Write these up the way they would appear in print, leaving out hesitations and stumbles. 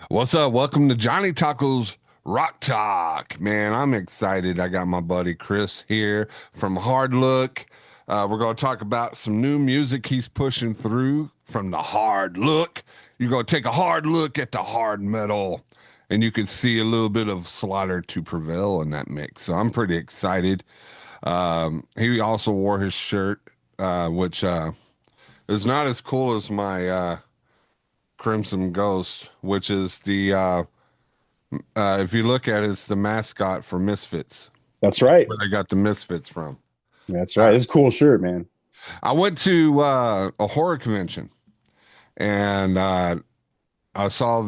What's up? Welcome to Johnny Taco's Rock Talk. Man, I'm excited. I got my buddy Chris here from Hard Look. We're going to talk about some new music he's pushing through from the hard look. You're going to take a hard look at the hard metal, and you can see a little bit of Slaughter to Prevail in that mix. So I'm pretty excited. He also wore his shirt, which is not as cool as my Crimson Ghost, which is if you look at it, it's the mascot for Misfits. That's That's right. where they got the Misfits from. That's right. Uh, It's a cool shirt, man. I went to a horror convention and I saw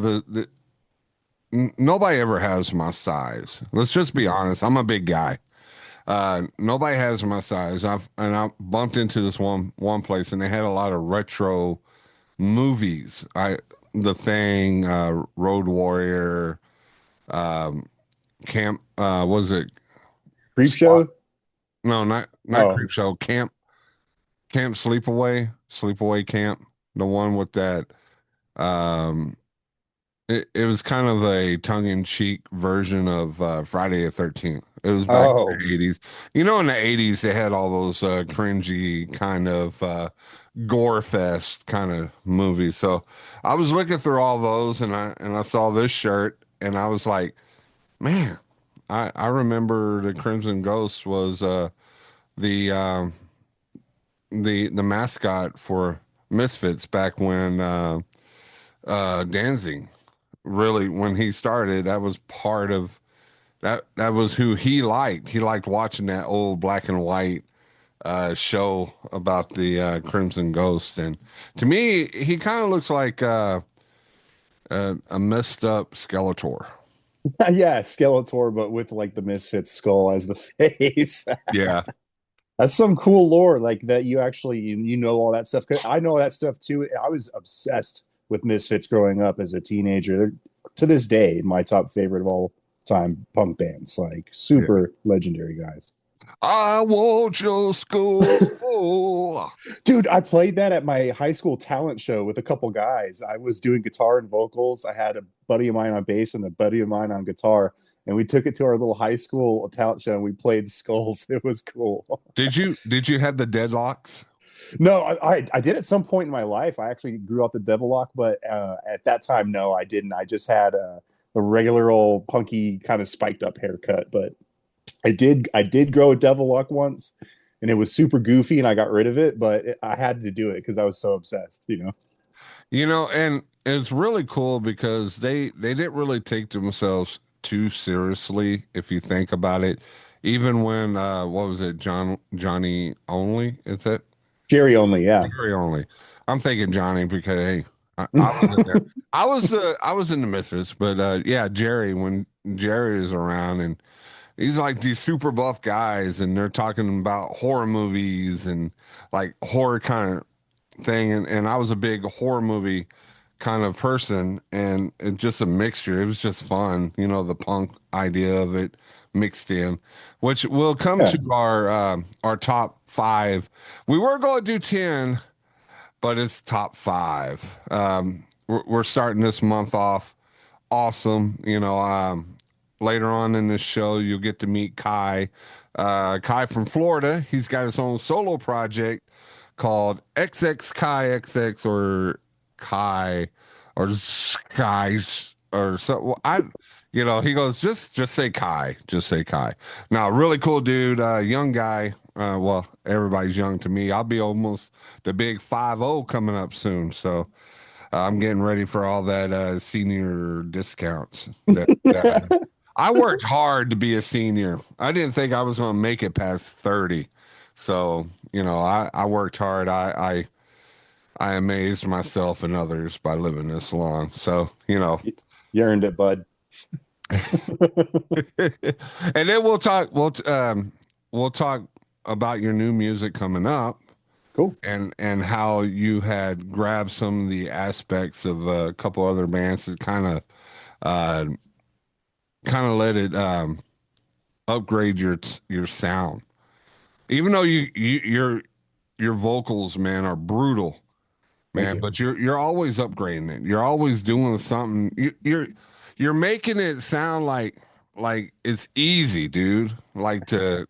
nobody ever has my size. Let's just be honest. I'm a big guy. Nobody has my size. I bumped into this one place and they had a lot of retro movies. The Thing, Road Warrior, um, Camp. Was it Creep SWAT? show. No, not Oh, Creep Show. Camp Sleepaway Camp. The one with that. Um, it was kind of a tongue-in-cheek version of Friday the 13th. It was back in oh, the 80s. You know, in the 80s, they had all those cringy kind of gore fest kind of movies. So I was looking through all those, and I saw this shirt, and I was like, man, I remember the Crimson Ghost was the um, the mascot for Misfits back when Danzig really when he started. That was part of that was who he liked. He liked watching that old black and white show about the Crimson Ghost, and to me, he kind of looks like a messed up Skeletor. yeah, Skeletor, but with like the Misfits skull as the face. Yeah. That's some cool lore, like that you actually you know all that stuff. 'Cause I know that stuff too. I was obsessed with Misfits growing up as a teenager. They're to this day my top favorite of all time punk bands. Like super legendary guys. I want your school. Dude, I played that at my high school talent show with a couple guys. I was doing guitar and vocals. I had a buddy of mine on bass and a buddy of mine on guitar, and we took it to our little high school talent show and we played Skulls. It was cool. Did you have the deadlocks? No, I did at some point in my life. I actually grew out the devil lock, but at that time, no, I didn't. I just had a regular old punky kind of spiked up haircut. But I did grow a devil lock once, and it was super goofy, and I got rid of it. But I had to do it because I was so obsessed. You know. You know, and it's really cool because they didn't really take themselves too seriously if you think about it. Even when what was it, Johnny Only? Is it Jerry only, yeah. Jerry Only? I'm thinking Johnny because hey, I was in there. I was in the misses, but yeah, Jerry when Jerry is around and he's like these super buff guys and they're talking about horror movies and like horror kind of thing and I was a big horror movie kind of person and it just a mixture. It was just fun, the punk idea of it mixed in, which will come Yeah. to our top five. We were going to do 10, but it's top five. We're starting this month off awesome. Later on in this show, you'll get to meet Kai. Kai from Florida. He's got his own solo project called XX Kai XX or Kai or Skies or so. Well, he goes just say Kai, just say Kai. Now, really cool dude, young guy. Well, everybody's young to me. I'll be almost the big 50 coming up soon. So I'm getting ready for all that senior discounts. I worked hard to be a senior. I didn't think I was going to make it past 30. So, I worked hard. I amazed myself and others by living this long. So, You earned it, bud. and then we'll talk about your new music coming up Cool. and how you had grabbed some of the aspects of a couple other bands that uh let it upgrade your sound. Even though your vocals, man, are brutal. Thank man. you. But you're always upgrading it. You're always doing something. You're making it sound like it's easy, dude. Like to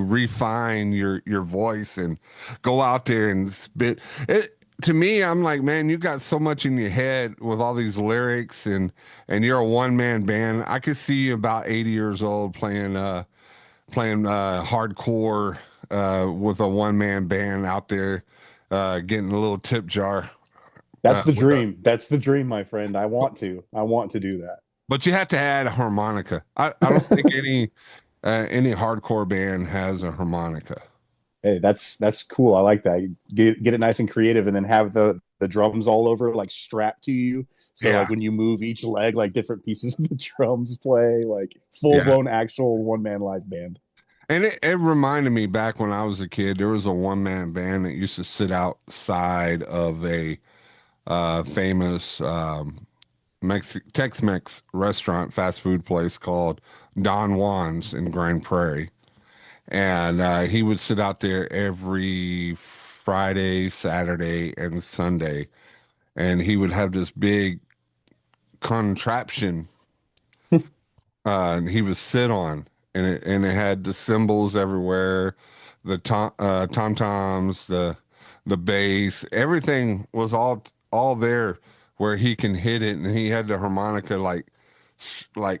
refine your voice and go out there and spit it. To me, I'm like, man, you got so much in your head with all these lyrics, and you're a one man band. I could see you about 80 years old playing hardcore with a one man band out there, getting a little tip jar That's the with a. dream. That's the dream, my friend. I want to. I want to do that. But you have to add a harmonica. I don't think any hardcore band has a harmonica. Hey, that's cool. I like that. Get it nice and creative, and then have the drums all over, like strapped to you. So Yeah, like when you move each leg, like different pieces of the drums play, like full yeah. blown actual one man live band. And it reminded me back when I was a kid, there was a one man band that used to sit outside of a famous Tex-Mex restaurant, fast food place called Don Juan's in Grand Prairie. And he would sit out there every Friday, Saturday, and Sunday. And he would have this big contraption he would sit on, and it had the cymbals everywhere, the tom toms, the bass, everything was all there where he can hit it, and he had the harmonica like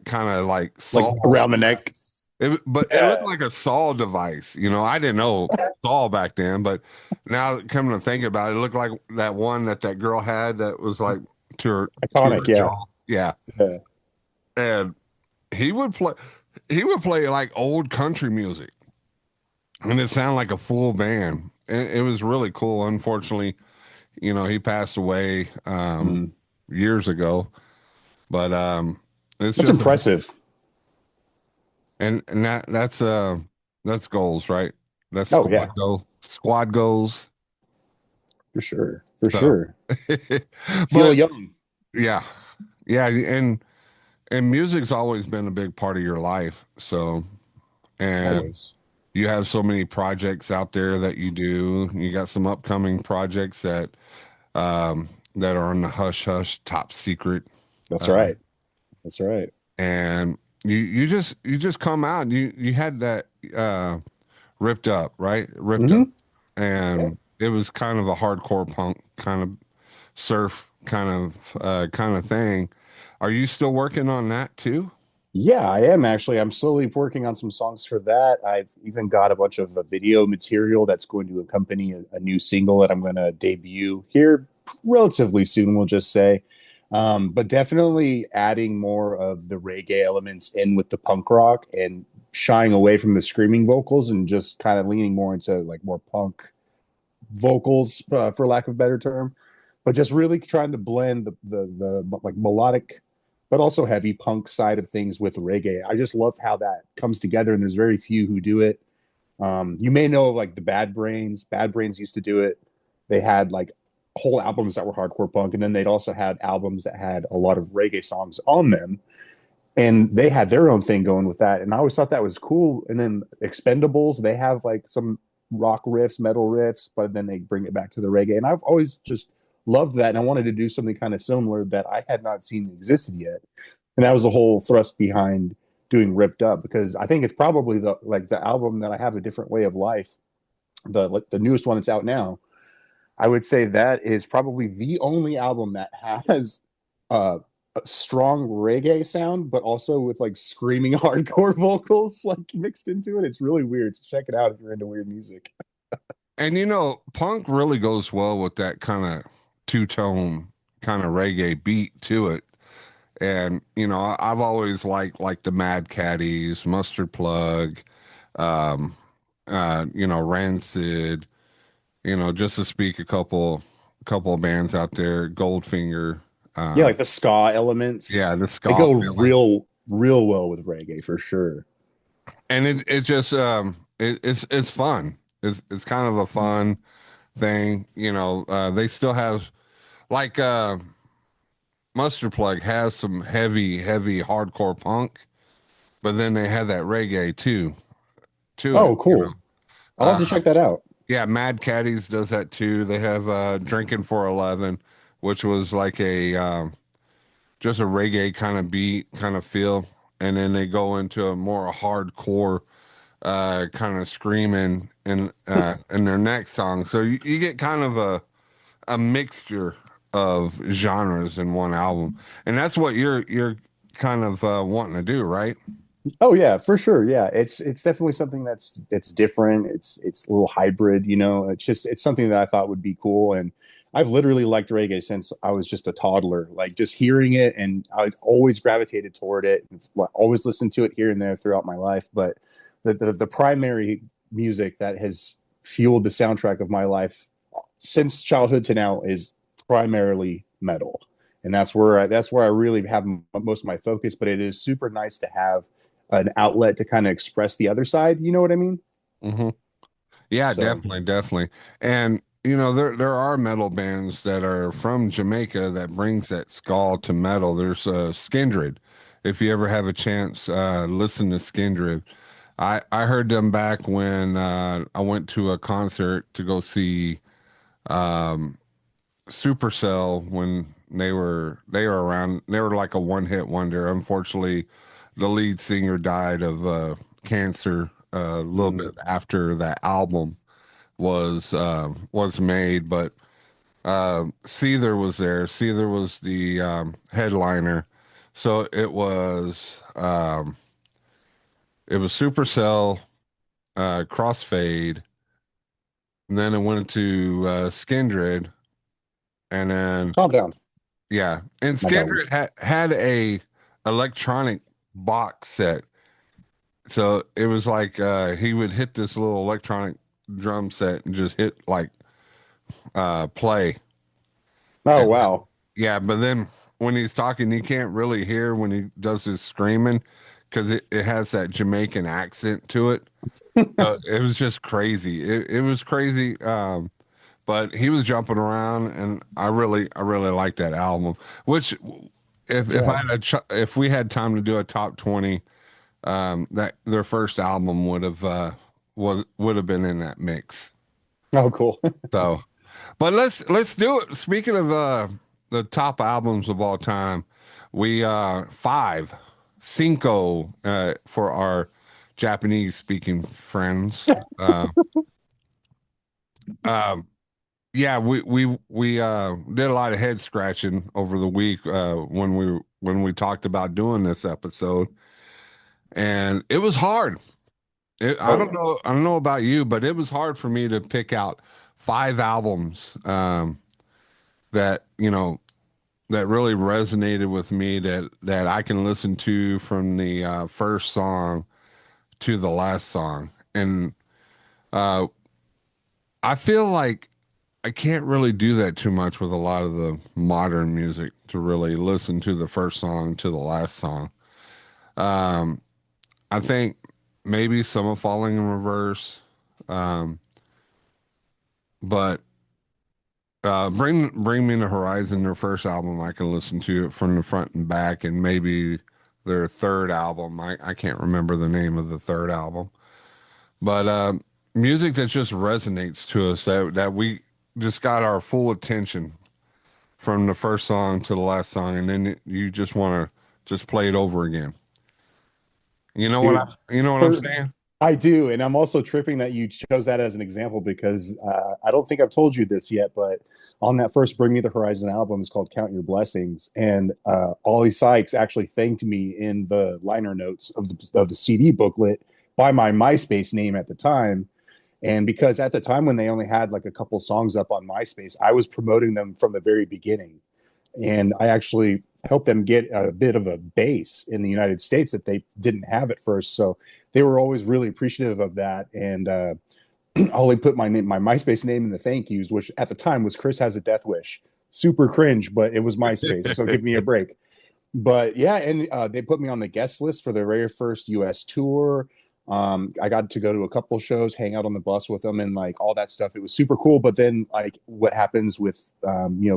kind of like Like saw. around the neck. But it looked Yeah. like a saw device. I didn't know saw back then, but now coming to think about it, it looked like that one that girl had that was like to her Iconic, yeah. jaw. Yeah, Yeah. and he would play he would play like old country music, and it sounded like a full band. It was really cool. Unfortunately, he passed away Mm. years ago, but it's That's just impressive. and that's goals, right? That's Oh yeah, squad goals. for sure. For So sure. Feel but young. yeah, yeah, and music's always been a big part of your life. So, and Always. you have so many projects out there that you do. You got some upcoming projects that are on the hush hush top secret. That's Uh, right. That's right. and you just come out. You had that ripped up, right? Ripped up, Hmm. Yeah. and it was kind of a hardcore punk kind of surf kind of thing. Are you still working on that too? Yeah, I am actually. I'm slowly working on some songs for that. I've even got a bunch of video material that's going to accompany a new single that I'm going to debut here relatively soon, we'll just say. But definitely adding more of the reggae elements in with the punk rock and shying away from the screaming vocals and just kind of leaning more into like more punk vocals, for lack of a better term, but just really trying to blend the like melodic, but also heavy punk side of things with reggae. I just love how that comes together, and there's very few who do it. You may know of like the Bad Brains. Bad Brains used to do it. They had like whole albums that were hardcore punk, and then they'd also had albums that had a lot of reggae songs on them. And they had their own thing going with that. And I always thought that was cool. And then Expendables, they have like some rock riffs, metal riffs, but then they bring it back to the reggae. And I've always just loved that. And I wanted to do something kind of similar that I had not seen existed yet. And that was the whole thrust behind doing Ripped Up, because I think it's probably the album that I have, A Different Way of Life, the newest one that's out now. I would say that is probably the only album that has uh, a strong reggae sound, but also with like screaming hardcore vocals like mixed into it. It's really weird. So check it out if you're into weird music. And punk really goes well with that kind of two-tone kind of reggae beat to it. And I've always liked the Mad Caddies, Mustard Plug, um, Rancid, just to speak a couple of bands out there, Goldfinger, Yeah, like the ska elements. yeah, the They ska go feeling. real well with reggae for sure. And it just it's fun. It's kind of a fun thing. They still have like Mustard Plug has some heavy hardcore punk, but then they have that reggae too to it. Oh, cool. I'll have to Uh, check that out. Yeah, Mad Caddies does that too. They have Drinking for 11, which was like a just a reggae kind of beat, kind of feel, and then they go into a more hardcore kind of screaming in their next song. So you get kind of a mixture of genres in one album, and that's what you're kind of wanting to do, right? Oh yeah, for sure. Yeah, it's definitely something that's different. It's a little hybrid, you know. It's something that I thought would be cool, and I've literally liked reggae since I was just a toddler. Like just hearing it, and I've always gravitated toward it. Always listened to it here and there throughout my life, but the primary music that has fueled the soundtrack of my life since childhood to now is primarily metal, and that's where I really have most of my focus. But it is super nice to have an outlet to kind of express the other side. You know what I mean? Hmm. Yeah, So, definitely, definitely. And there are metal bands that are from Jamaica that brings that skull to metal. There's Skindred. If you ever have a chance, listen to Skindred. I heard them back when I went to a concert to go see um, Supercell when they were around. They were like a one-hit wonder. Unfortunately, the lead singer died of cancer a little bit mm, after that album was made, but Seether was there. Seether was the headliner, so it was Supercell, Crossfade, and then it went to Skindred, and then calm down, yeah, and my dog. Skindred had a electronic box set, so it was like he would hit this little electronic drum set and just hit like play. Oh And then, wow. yeah, but then when he's talking, you can't really hear when he does his screaming because it has that Jamaican accent to it. It was just crazy. It was crazy. But he was jumping around, and I really liked that album. Which, if I Yeah. had if we had time to do a top 20, that their first album would have been in that mix. Oh cool. So. But let's do it. Speaking of the top albums of all time, we five, cinco for our Japanese speaking friends. Um, yeah, we did a lot of head scratching over the week when we talked about doing this episode, and it was hard. I Oh don't yeah. know. I don't know about you, but it was hard for me to pick out five albums that that really resonated with me that I can listen to from the first song to the last song. And uh, I feel like I can't really do that too much with a lot of the modern music to really listen to the first song to the last song. Um, I think maybe some of Falling in Reverse, um, but Bring Me the Horizon, their first album, I can listen to it from the front and back, and maybe their third album. I can't remember the name of the third album, but music that just resonates to us that we just got our full attention from the first song to the last song, and then you just want to just play it over again. Dude, You know what I'm for saying? I do, and I'm also tripping that you chose that as an example because I don't think I've told you this yet, but on that first Bring Me the Horizon album is called Count Your Blessings, and Ollie Sykes actually thanked me in the liner notes of the CD booklet by my MySpace name at the time. And because at the time when they only had like a couple songs up on MySpace, I was promoting them from the very beginning. And I actually helped them get a bit of a base in the United States that they didn't have at first. So they were always really appreciative of that. And Ollie put my MySpace name in the thank yous, which at the time was Chris Has a Death Wish. Super cringe, but it was MySpace. So give me a break. But yeah, and they put me on the guest list for their very first US tour. I got to go to a couple shows, hang out on the bus with them, and like all that stuff. It was super cool. But then, like, what happens with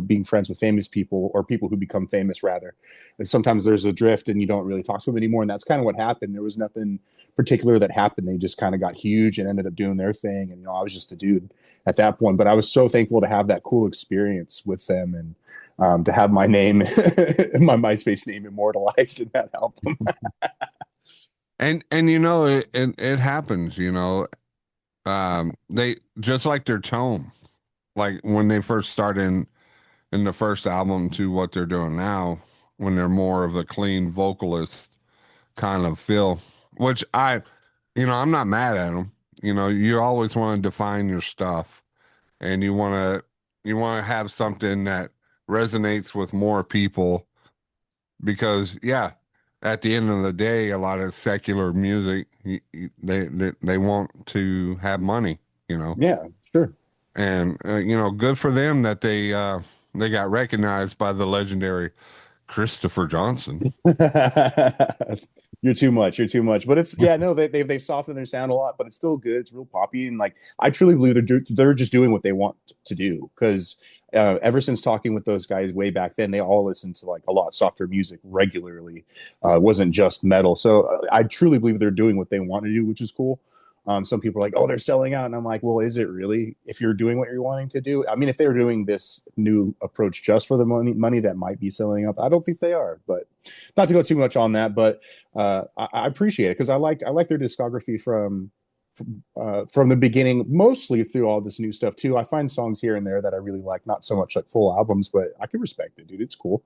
being friends with famous people or people who become famous, rather, is sometimes there's a drift and you don't really talk to them anymore. And that's kind of what happened. There was nothing particular that happened. They just kind of got huge and ended up doing their thing. And I was just a dude at that point. But I was so thankful to have that cool experience with them and to have my name, my MySpace name, immortalized in that album. And it happens, they just like their tone, like when they first started in the first album to what they're doing now, when they're more of a clean vocalist kind of feel, which I'm not mad at them. You always want to define your stuff, and you want to have something that resonates with more people because yeah, at the end of the day, a lot of secular music, they want to have money, you know, Yeah, sure. and good for them that they got recognized by the legendary Christopher Johnson. You're too much. You're too much. But it's yeah, no, they've softened their sound a lot, but it's still good. It's real poppy, and like I truly believe they're just doing what they want to do. Because ever since talking with those guys way back then, they all listened to like a lot softer music regularly. It wasn't just metal. So I truly believe they're doing what they want to do, which is cool. Some people are like, "Oh, they're selling out," and I'm like, "Well, is it really? If you're doing what you're wanting to do, I mean, if they're doing this new approach just for the money that might be selling up. I don't think they are, but not to go too much on that. But I appreciate it because I like their discography from the beginning, mostly through all this new stuff too. I find songs here and there that I really like, not so much like full albums, but I can respect it, dude. It's cool.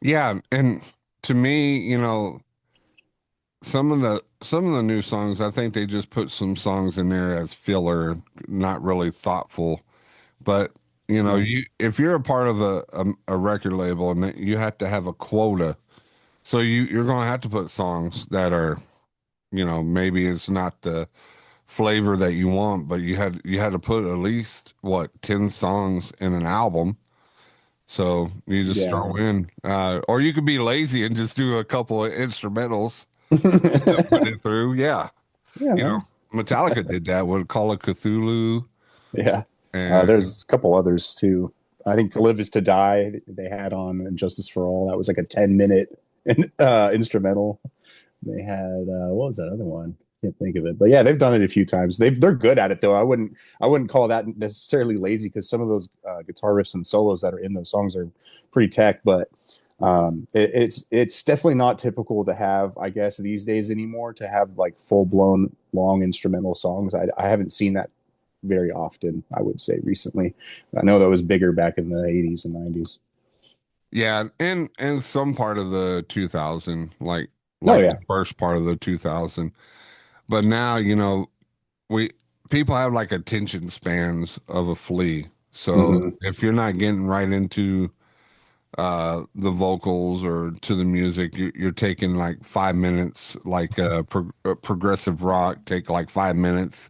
Yeah, and to me, some of the new songs, I think they just put some songs in there as filler, not really thoughtful. But Yeah, you if you're a part of a record label and you have to have a quota, so you're gonna have to put songs that are, maybe it's not the flavor that you want, but you had to put at least what 10 songs in an album. So you just yeah, throw in, or you could be lazy and just do a couple of instrumentals to put yeah, it through. Yeah, you know, man. Metallica did that with Call of Cthulhu, Yeah. and There's a couple others too. I think "To Live Is to Die" they had on and "Justice for All." That was like a 10-minute instrumental. They had what was that other one? Can't think of it, but yeah, they've done it a few times. They're good at it though. I wouldn't call that necessarily lazy because some of those guitar riffs and solos that are in those songs are pretty tech, but it's definitely not typical to have, I guess, these days anymore to have like full blown long instrumental songs. I haven't seen that very often, I would say recently. I know that was bigger back in the 80s and 90s. yeah, and some part of the 2000, like Oh like yeah. the first part of the 2000. But now, we people have like attention spans of a flea. So Hmm. if you're not getting right into the vocals or to the music, you're taking like 5 minutes, like progressive rock take like 5 minutes,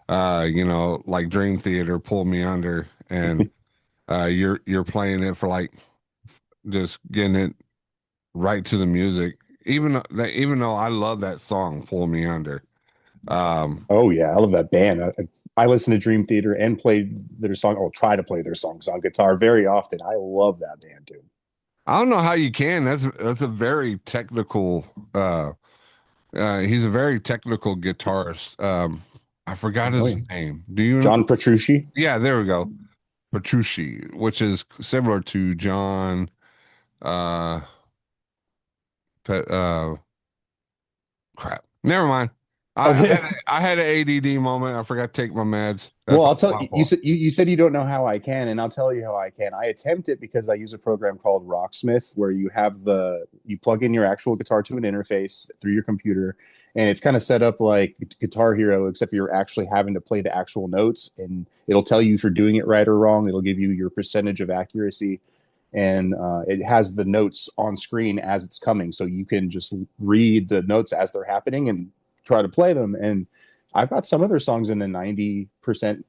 like Dream Theater, Pull Me Under, and you're playing it for like just getting it right to the music. Even though I love that song, Pull Me Under. Um, Oh yeah, I love that band. I listen to Dream Theater and play their song, or try to play their songs on guitar very often. I love that band, dude. I don't know how you can. That's a very technical. He's a very technical guitarist. I forgot Oh his yeah, name. Do you know? John Petrucci. Yeah, there we go. Petrucci, which is similar to John. Uh, Pet, crap. Never mind. I, I had Okay. I had an ADD moment. I forgot to take my meds. Well, That's I'll all tell my you. You fault. said you said you don't know how I can, and I'll tell you how I can. I attempt it because I use a program called Rocksmith, where you plug in your actual guitar to an interface through your computer, and it's kind of set up like Guitar Hero, except you're actually having to play the actual notes, and it'll tell you if you're doing it right or wrong. It'll give you your percentage of accuracy, and it has the notes on screen as it's coming, so you can just read the notes as they're happening and try to play them. And I've got some of their songs in the 90%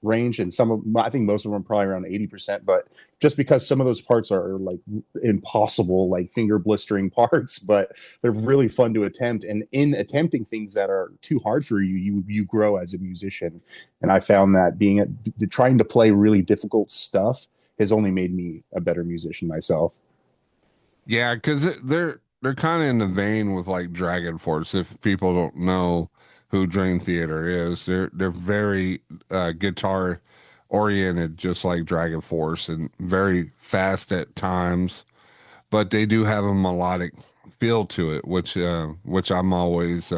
range, and I think most of them are probably around 80%. But just because some of those parts are like impossible, like finger blistering parts, but they're really fun to attempt. And in attempting things that are too hard for you, you grow as a musician. And I found that trying to play really difficult stuff has only made me a better musician myself. Yeah, because they're kind of in the vein with like Dragon Force. If people don't know who Dream Theater is, they're very guitar oriented, just like Dragon Force, and very fast at times. But they do have a melodic feel to it, which I'm always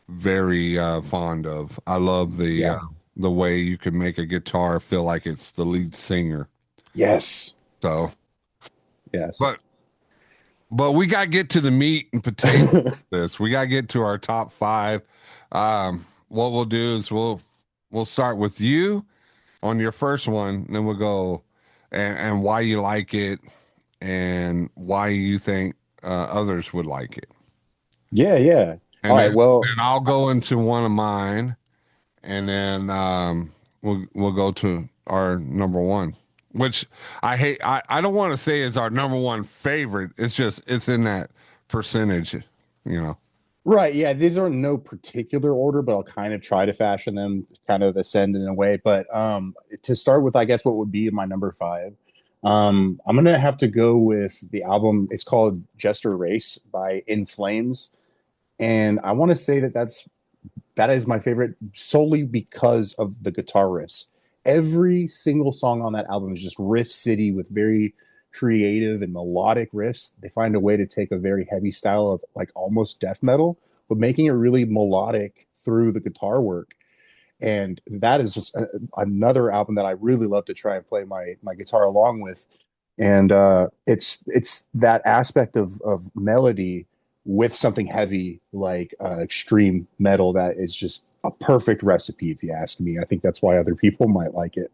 very fond of. I love Yeah. the way you can make a guitar feel like it's the lead singer. Yes. So, Yes. but we got to get to the meat and potatoes of this. We got to get to our top five. What we'll do is we'll start with you on your first one, and then we'll go and why you like it and why you think others would like it. Yeah. Yeah. All And right. Well, then I'll go into one of mine, and then we'll go to our number one, which I don't want to say is our number one favorite. It's just it's in that percentage, you know. right. Yeah. These are in no particular order, but I'll kind of try to fashion them kind of ascend in a way. But to start with, I guess what would be my number five? I'm gonna have to go with the album. It's called Jester Race by In Flames, and I want to say that is my favorite solely because of the guitar riffs. Every single song on that album is just riff city with very creative and melodic riffs. They find a way to take a very heavy style of like almost death metal, but making it really melodic through the guitar work. And that is just another album that I really love to try and play my guitar along with. And it's that aspect of melody with something heavy like extreme metal that is just a perfect recipe, if you ask me. I think that's why other people might like it.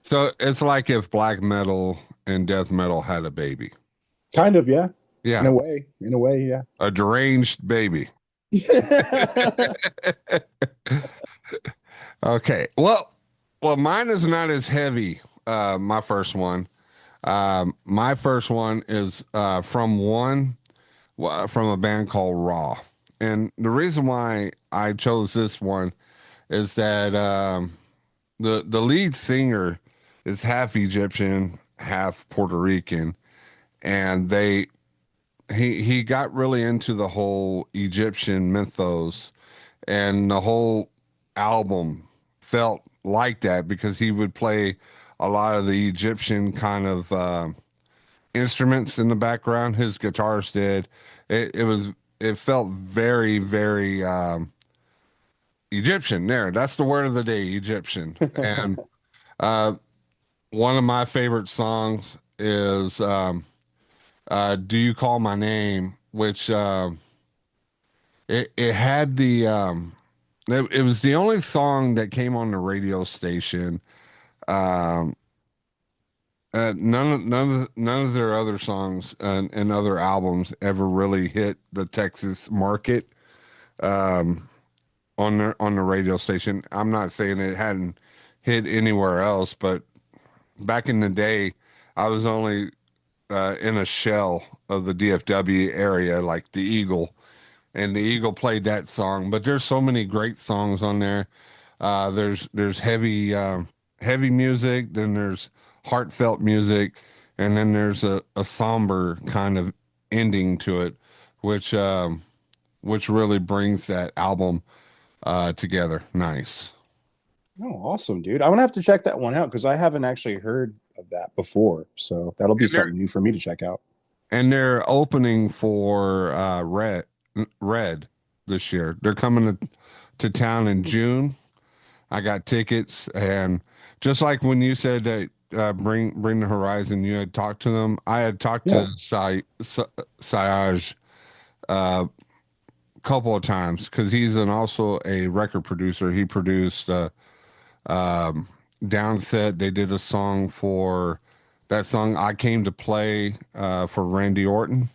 So it's like if black metal and death metal had a baby. Kind of, yeah. Yeah, In a way, yeah. a deranged baby. Okay. Mine is not as heavy. My first one. My first one is from a band called Raw, and the reason why I chose this one is that the lead singer is half Egyptian, half Puerto Rican, and he got really into the whole Egyptian mythos, and the whole album felt like that because he would play a lot of the Egyptian kind of instruments in the background. His guitars did. It felt very very Egyptian. That's the word of the day, Egyptian. And uh, one of my favorite songs is "Do You Call My Name," which it had it was the only song that came on the radio station. Um, none of their other songs and other albums ever really hit the Texas market on the radio station. I'm not saying it hadn't hit anywhere else, but back in the day, I was only in a shell of the DFW area, like the Eagle, and the Eagle played that song. But there's so many great songs on there. There's heavy music, then there's heartfelt music, and then there's a somber kind of ending to it, which which really brings that album together. Nice. Oh, awesome, dude. I'm gonna have to check that one out because I haven't actually heard of that before. So that'll be And they're something new for me to check out. opening for Red this year. They're coming to town in June. I got tickets, and just like when you said that bring the horizon, you had talked to them. I had talked Yeah. to Sayaj a couple of times because he's also a record producer. He produced um, Downset. They did a song for that song I Came to Play for Randy Orton.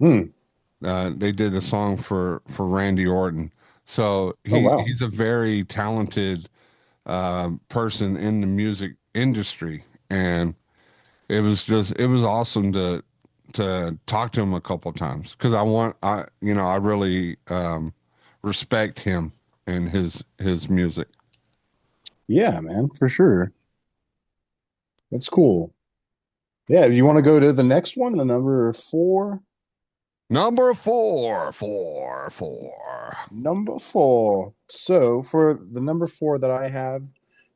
Hmm. They did a song for Randy Orton. So Oh, wow. he's a very talented person in the music industry, and it was awesome to talk to him a couple times because I really respect him and his music. Yeah, man, for sure. That's cool. Yeah, you want to go to the next one, the number four? Number four. Number four. So for the number four that I have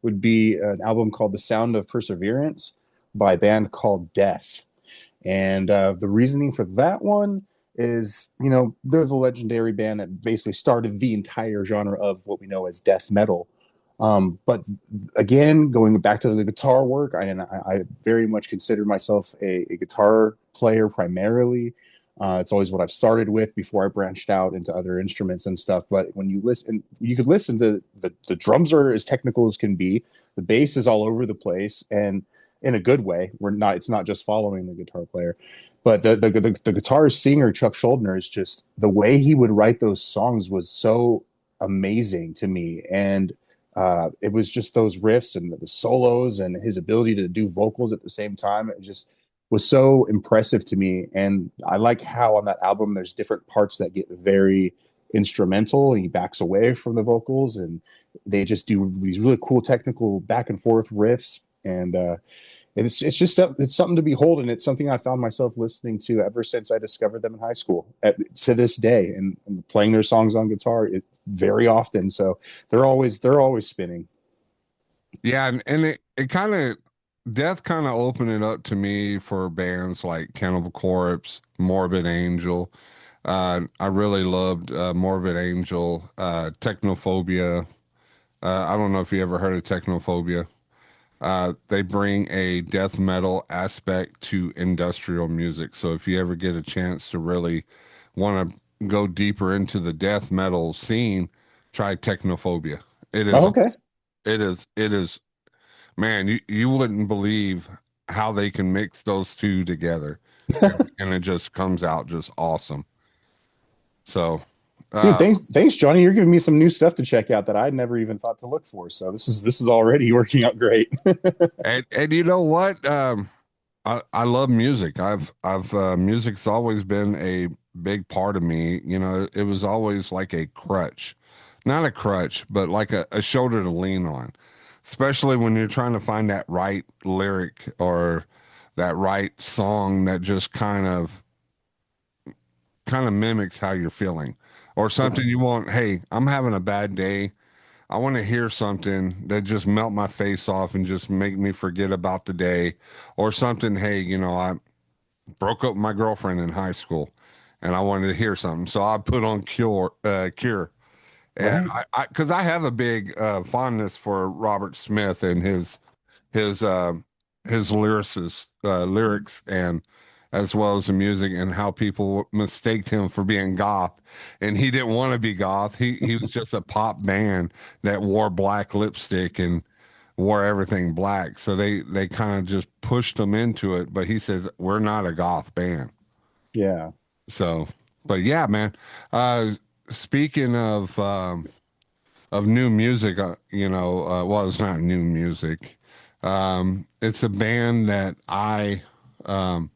would be an album called The Sound of Perseverance by a band called Death. And the reasoning for that one is, they're the legendary band that basically started the entire genre of what we know as death metal. But again, going back to the guitar work, I very much consider myself a guitar player primarily. It's always what I've started with before I branched out into other instruments and stuff. But when you listen, you could listen to the drums are as technical as can be. The bass is all over the place, and in a good way. It's not just following the guitar player, but the guitar singer Chuck Schuldiner is just the way he would write those songs was so amazing to me, and it was just those riffs and the solos and his ability to do vocals at the same time. It just was so impressive to me, and I like how on that album there's different parts that get very instrumental. He backs away from the vocals, and they just do these really cool technical back and forth riffs, and it's just it's something to behold, and it's something I found myself listening to ever since I discovered them in high school to this day, and playing their songs on guitar very often. So they're always spinning. Yeah, and it kind of Death kind of opened it up to me for bands like Cannibal Corpse, Morbid Angel. I really loved Morbid Angel, Technophobia. I don't know if you ever heard of Technophobia. They bring a death metal aspect to industrial music. So if you ever get a chance to really want to go deeper into the death metal scene, try Technophobia. It is, Oh, okay. it is, man, you wouldn't believe how they can mix those two together. And it just comes out just awesome. So, Dude, uh, thanks, Johnny. You're giving me some new stuff to check out that I'd never even thought to look for. So this is already working out great. and you know what? I love music. I've music's always been a big part of me. You know, it was always like a crutch. Not a crutch, but like a shoulder to lean on. Especially when you're trying to find that right lyric or that right song that just kind of mimics how you're feeling. Or something you want, hey, I'm having a bad day. I want to hear something that just melt my face off and just make me forget about the day. Or something, hey, I broke up with my girlfriend in high school and I wanted to hear something. So I put on Cure. And Right. because I have a big fondness for Robert Smith and his uh, his lyrics, and as well as the music and how people mistaked him for being goth, and he didn't want to be goth. He was just a pop band that wore black lipstick and wore everything black. So they kind of just pushed him into it. But he says we're not a goth band. Yeah. So, but yeah, man. Uh, Speaking of new music, well, it's not new music. It's a band that um,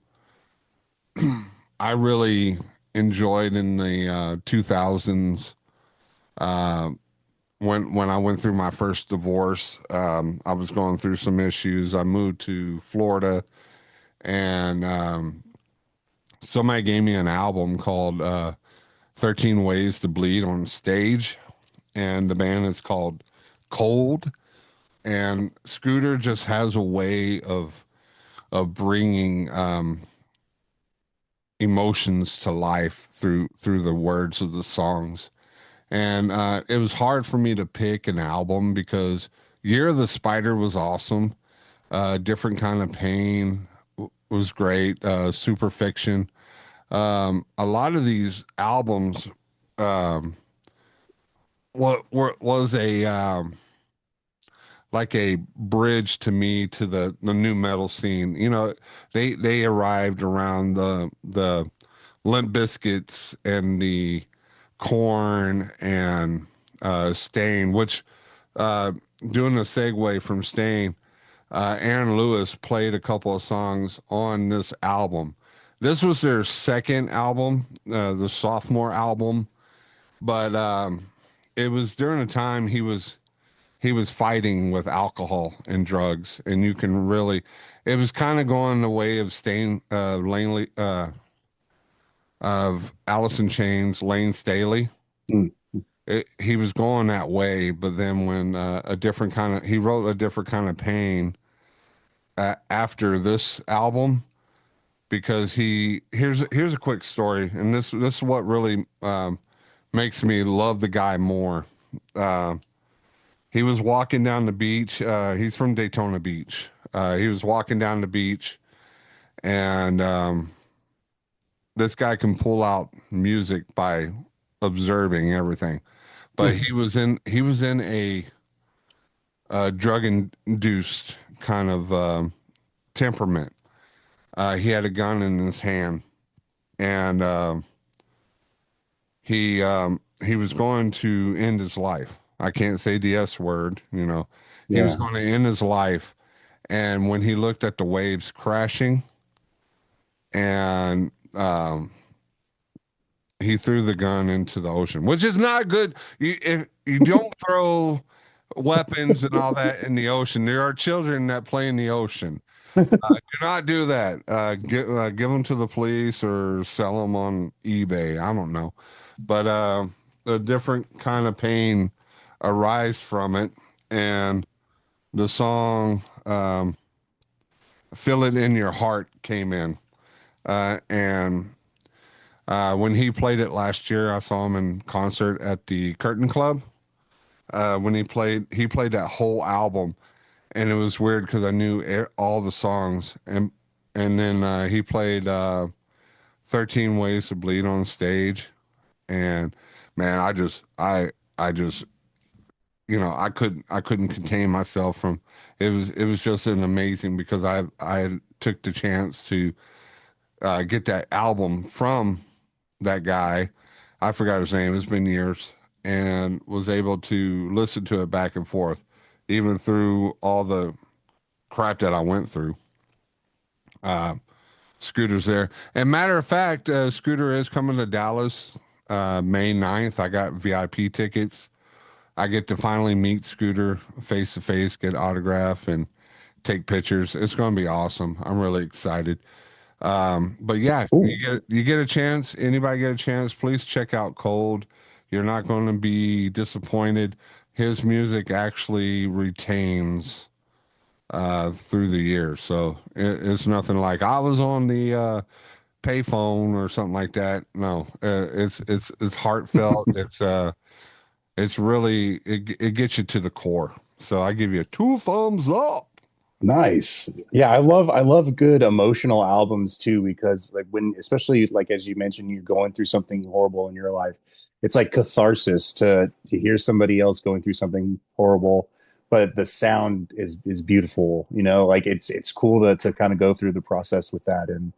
I really enjoyed in the 2000s. Uh, when I went through my first divorce, I was going through some issues. I moved to Florida, and somebody gave me an album called 13 Ways to Bleed on Stage, and the band is called Cold. And Scooter just has a way of bringing emotions to life through the words of the songs. And it was hard for me to pick an album because Year of the Spider was awesome. Different Kind of Pain was great. Super Fiction. A lot of these albums um, was a like a bridge to me to the new metal scene. They arrived around the Limp Biscuits and the Corn and Stain, which doing a segue from Stain, Aaron Lewis played a couple of songs on this album. This was their second album, the sophomore album, but it was during a time he was fighting with alcohol and drugs, and you can really, it was kind of going the way of Stain, Langley, of Alice in Chains, Lane Staley. Mm. He was going that way, but then when he wrote a different kind of pain after this album, because here's a quick story, and this is what really makes me love the guy more. Uh, he was walking down the beach. He's from Daytona Beach. He was walking down the beach, and this guy can pull out music by observing everything. But Mm. he was in a drug induced kind of temperament. He had a gun in his hand, and he was going to end his life. I can't say the S word, you know. He was Yeah. going to end his life, and when he looked at the waves crashing, and he threw the gun into the ocean, which is not good. If you don't throw weapons and all that in the ocean, there are children that play in the ocean. Do not do that. Give them to the police or sell them on eBay. I don't know, but a different kind of pain arise from it, and the song "Feel It in Your Heart" came in, and when he played it last year, I saw him in concert at the Curtain Club. When he played that whole album, and it was weird because I knew all the songs, and then he played 13 Ways to Bleed on stage, and man, I just I couldn't contain myself from it was just an amazing because I took the chance to get that album from that guy. I forgot his name. It's been years, and was able to listen to it back and forth, even through all the crap that I went through. Uh, Scooter's there. And matter of fact, Scooter is coming to Dallas May 9th. I got VIP tickets. I get to finally meet Scooter face to face, get autograph and take pictures. It's going to be awesome. I'm really excited. But yeah, Cool. you get a chance. Anybody get a chance? Please check out Cold. You're not going to be disappointed. His music actually retains through the years, so it's nothing like I was on the payphone or something like that. No, it's heartfelt. It's really it gets you to the core. So I give you two thumbs up. Nice. Yeah, I love good emotional albums too because like when especially like as you mentioned you're going through something horrible in your life. It's like catharsis to hear somebody else going through something horrible, but the sound is beautiful, you know, like it's cool to kind of go through the process with that. And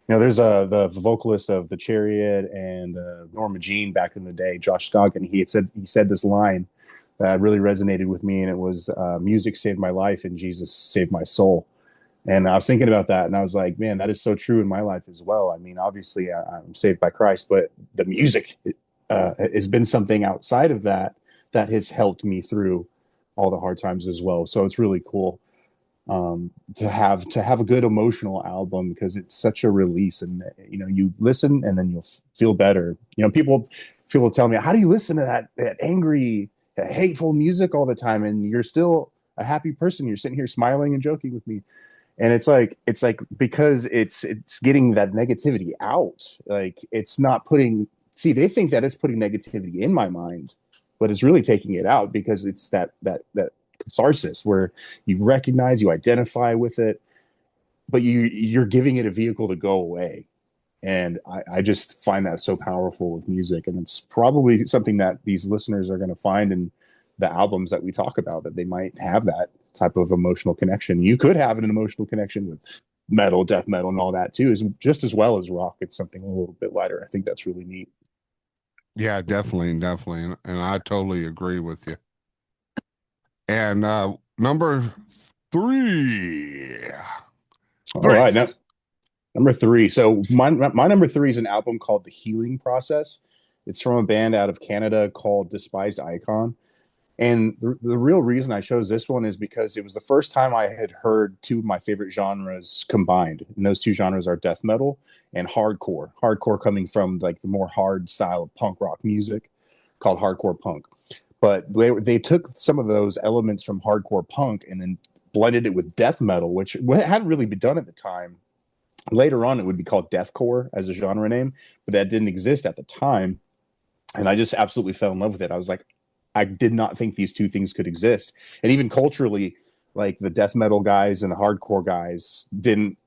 you know, there's the vocalist of The Chariot and Norma Jean back in the day, Josh Scoggin. He said this line that really resonated with me, and it was "Music saved my life, and Jesus saved my soul." And I was thinking about that, and I was like, man, that is so true in my life as well. I mean, obviously, I'm saved by Christ, but the music has been something outside of that that has helped me through all the hard times as well. So it's really cool to have a good emotional album because it's such a release, and you know you listen and then you'll feel better. You know, people tell me, how do you listen to that angry, that hateful music all the time, and you're still a happy person? You're sitting here smiling and joking with me, and it's like because it's getting that negativity out. Like it's not putting. See, they think that it's putting negativity in my mind, but it's really taking it out because it's that catharsis where you recognize, you identify with it, but you're giving it a vehicle to go away. And I just find that so powerful with music, and it's probably something that these listeners are going to find in the albums that we talk about, that they might have that type of emotional connection. You could have an emotional connection with metal, death metal, and all that too, is just as well as rock. It's something a little bit lighter. I think that's really neat. Yeah, definitely, definitely, and I totally agree with you. And number three. All right, now Threes. number three. So my number three is an album called The Healing Process. It's from a band out of Canada called Despised Icon. And the real reason I chose this one is because it was the first time I had heard two of my favorite genres combined. And those two genres are death metal and hardcore. Hardcore coming from like the more hard style of punk rock music called hardcore punk. But they took some of those elements from hardcore punk and then blended it with death metal, which hadn't really been done at the time. Later on, it would be called deathcore as a genre name, but that didn't exist at the time. And I just absolutely fell in love with it. I was like, I did not think these two things could exist. And even culturally, like the death metal guys and the hardcore guys didn't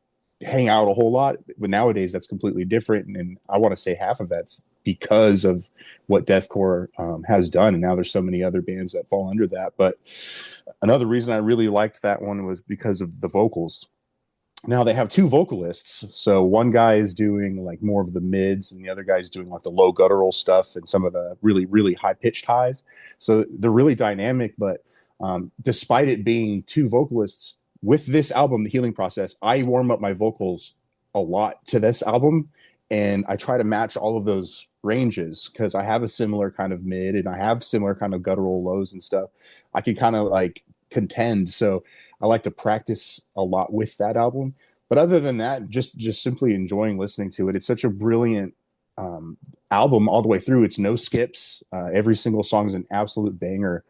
hang out a whole lot. But nowadays, that's completely different. And I want to say half of that's because of what deathcore has done. And now there's so many other bands that fall under that. But another reason I really liked that one was because of the vocals. Now they have two vocalists. So one guy is doing like more of the mids, and the other guy is doing like the low guttural stuff and some of the really, really high pitched highs. So they're really dynamic. But despite it being two vocalists with this album, The Healing Process, I warm up my vocals a lot to this album. And I try to match all of those ranges because I have a similar kind of mid and I have similar kind of guttural lows and stuff. I can kind of like contend. So I like to practice a lot with that album. But other than that, just simply enjoying listening to it. It's such a brilliant album all the way through. It's no skips. Every single song is an absolute banger.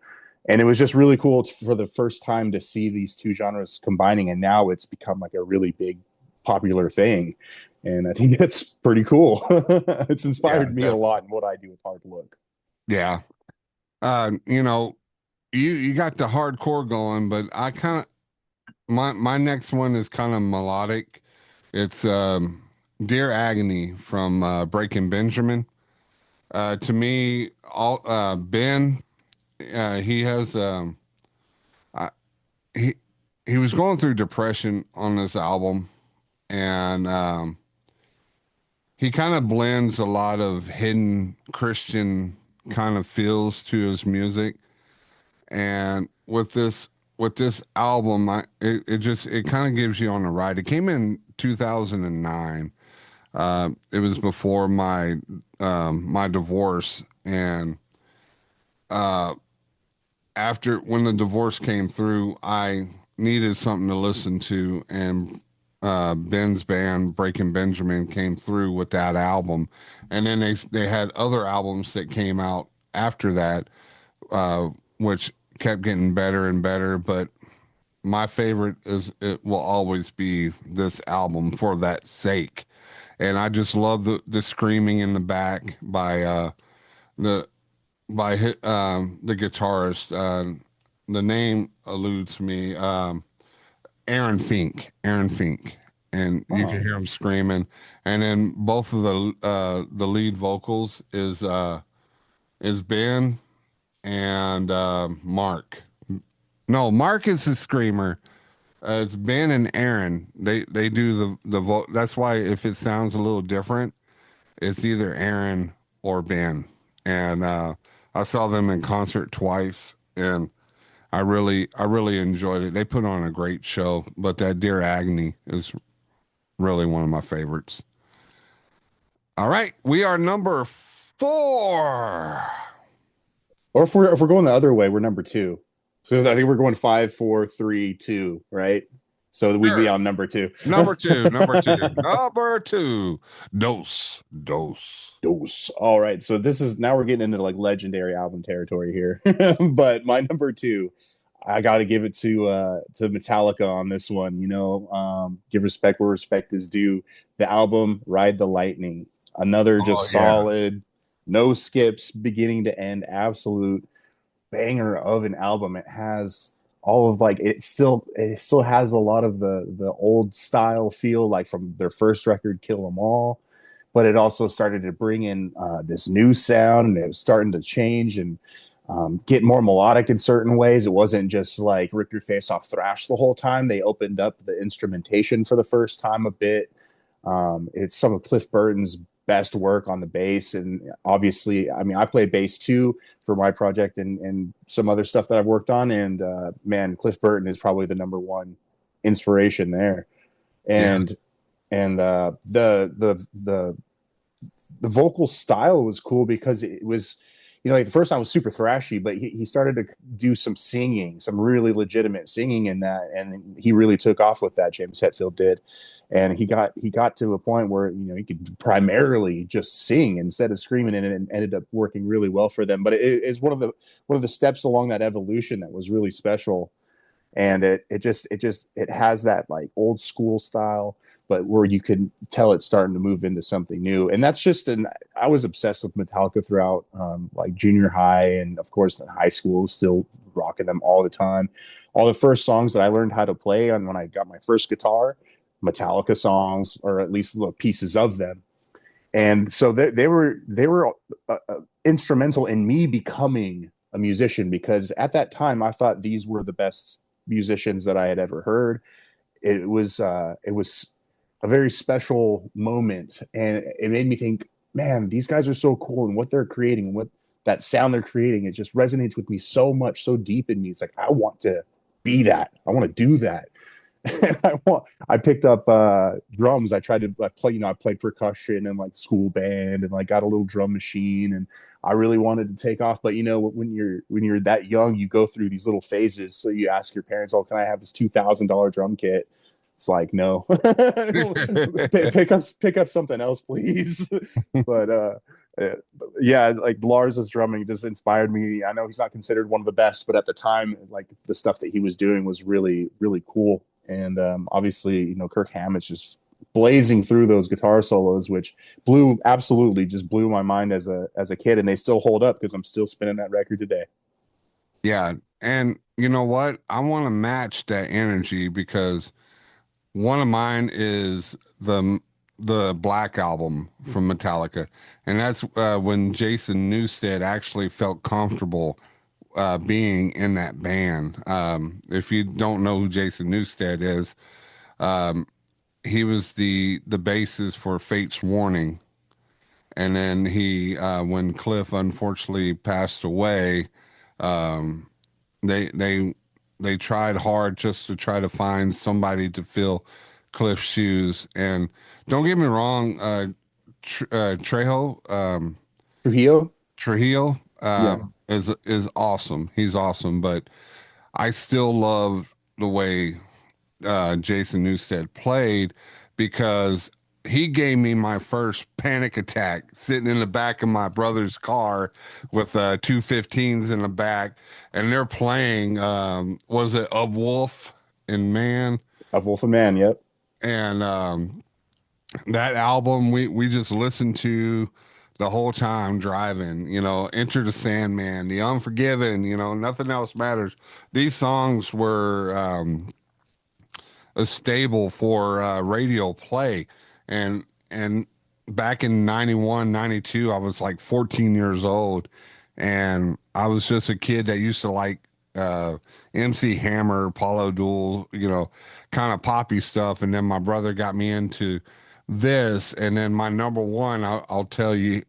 And it was just really cool for the first time to see these two genres combining. And now it's become like a really big popular thing. And I think it's pretty cool. It's Yeah, inspired me a lot in what I do with Hard Look. yeah. You know, you got the hardcore going, but I kind of my next one is kind of melodic. It's Dear Agony from Breaking Benjamin. To me, all Ben, he has I, he he was going through depression on this album, and he kind of blends a lot of hidden Christian kind of feels to his music. And with this album, it just it kind of gives you on the ride. It came in 2009. It was before my divorce, and uh, after when the divorce came through, I needed something to listen to, and Ben's band Breaking Benjamin came through with that album, and then they had other albums that came out after that, uh, which kept getting better and better. But my favorite is it will always be this album for that sake, and I just love the screaming in the back by the the guitarist. The name eludes me. Aaron Fink. Aaron Fink. And you can Oh, hear him screaming. And then both of the lead vocals is Ben and Mark. No, Mark is the screamer. It's Ben and Aaron. They do the vote. That's why if it sounds a little different, it's either Aaron or Ben. And I saw them in concert twice, and I really enjoyed it. They put on a great show. But that Dear Agony is really one of my favorites. All right, we are number four. or if we're going the other way, we're number two. So I think we're going five, four, three, two, right? So we'd be Sure. on number two. Number two, number two, number two. Dose, dose. Dose. All right. So this is now we're getting into like legendary album territory here. But my number two, I got to give it to Metallica on this one. Give respect where respect is due. The album Ride the Lightning, another Oh just yeah. solid, no skips, beginning to end, absolute banger of an album. It has all of like it still has a lot of the old style feel like from their first record, Kill 'Em All, but it also started to bring in this new sound, and it was starting to change and get more melodic in certain ways. It wasn't just like rip your face off thrash the whole time. They opened up the instrumentation for the first time a bit. It's some of Cliff Burton's best work on the bass. And obviously, I mean, I play bass too for my project and some other stuff that I've worked on. And man, Cliff Burton is probably the number one inspiration there. Yeah. And the vocal style was cool because it was, you know, like the first time was super thrashy, but he started to do some singing, some really legitimate singing in that, and he really took off with that. James Hetfield did, and he got to a point where, you know, he could primarily just sing instead of screaming, and it ended up working really well for them. But it is one of the steps along that evolution that was really special, and it has that like old school style, but where you can tell it's starting to move into something new. And that's just an I was obsessed with Metallica throughout like junior high, and of course in high school, still rocking them all the time. All the first songs that I learned how to play on when I got my first guitar, Metallica songs, or at least little pieces of them. And so they were instrumental in me becoming a musician, because at that time I thought these were the best musicians that I had ever heard. It was a very special moment, and it made me think, man, these guys are so cool, and what they're creating, and what that sound they're creating, it just resonates with me so much, so deep in me. It's like I want to be that. I want to do that. And I picked up drums. I tried to play, I played percussion and like school band, and like got a little drum machine, and I really wanted to take off. But when you're that young, you go through these little phases. So you ask your parents, "Oh, can I have this $2,000 drum kit?" It's like, no. Pick up something else, please. But yeah, like Lars's drumming just inspired me. I know he's not considered one of the best, but at the time, like the stuff that he was doing was really, really cool. And obviously, Kirk Hammett's just blazing through those guitar solos, which absolutely just blew my mind as a kid, and they still hold up because I'm still spinning that record today. Yeah. And you know what? I want to match that energy because one of mine is the Black album from Metallica, and that's when Jason Newsted actually felt comfortable being in that band. If you don't know who Jason Newsted is, um, he was the bassist for Fate's Warning, and then when Cliff unfortunately passed away, um, they they they tried hard just to try to find somebody to fill Cliff's shoes. And don't get me wrong, Trejo, Trujillo, Trujillo, yeah, is awesome. He's awesome, but I still love the way Jason Newsted played because he gave me my first panic attack sitting in the back of my brother's car with 215s in the back, and they're playing, was it A Wolf and Man? a Wolf of Man, yep. And that album we just listened to the whole time driving, Enter the Sandman, The Unforgiven, Nothing Else Matters. These songs were a stable for radio play. And back in 91, 92, I was like 14 years old, and I was just a kid that used to like MC Hammer, Paulo Abdul, kind of poppy stuff. And then my brother got me into this, and then my number one, I'll tell you,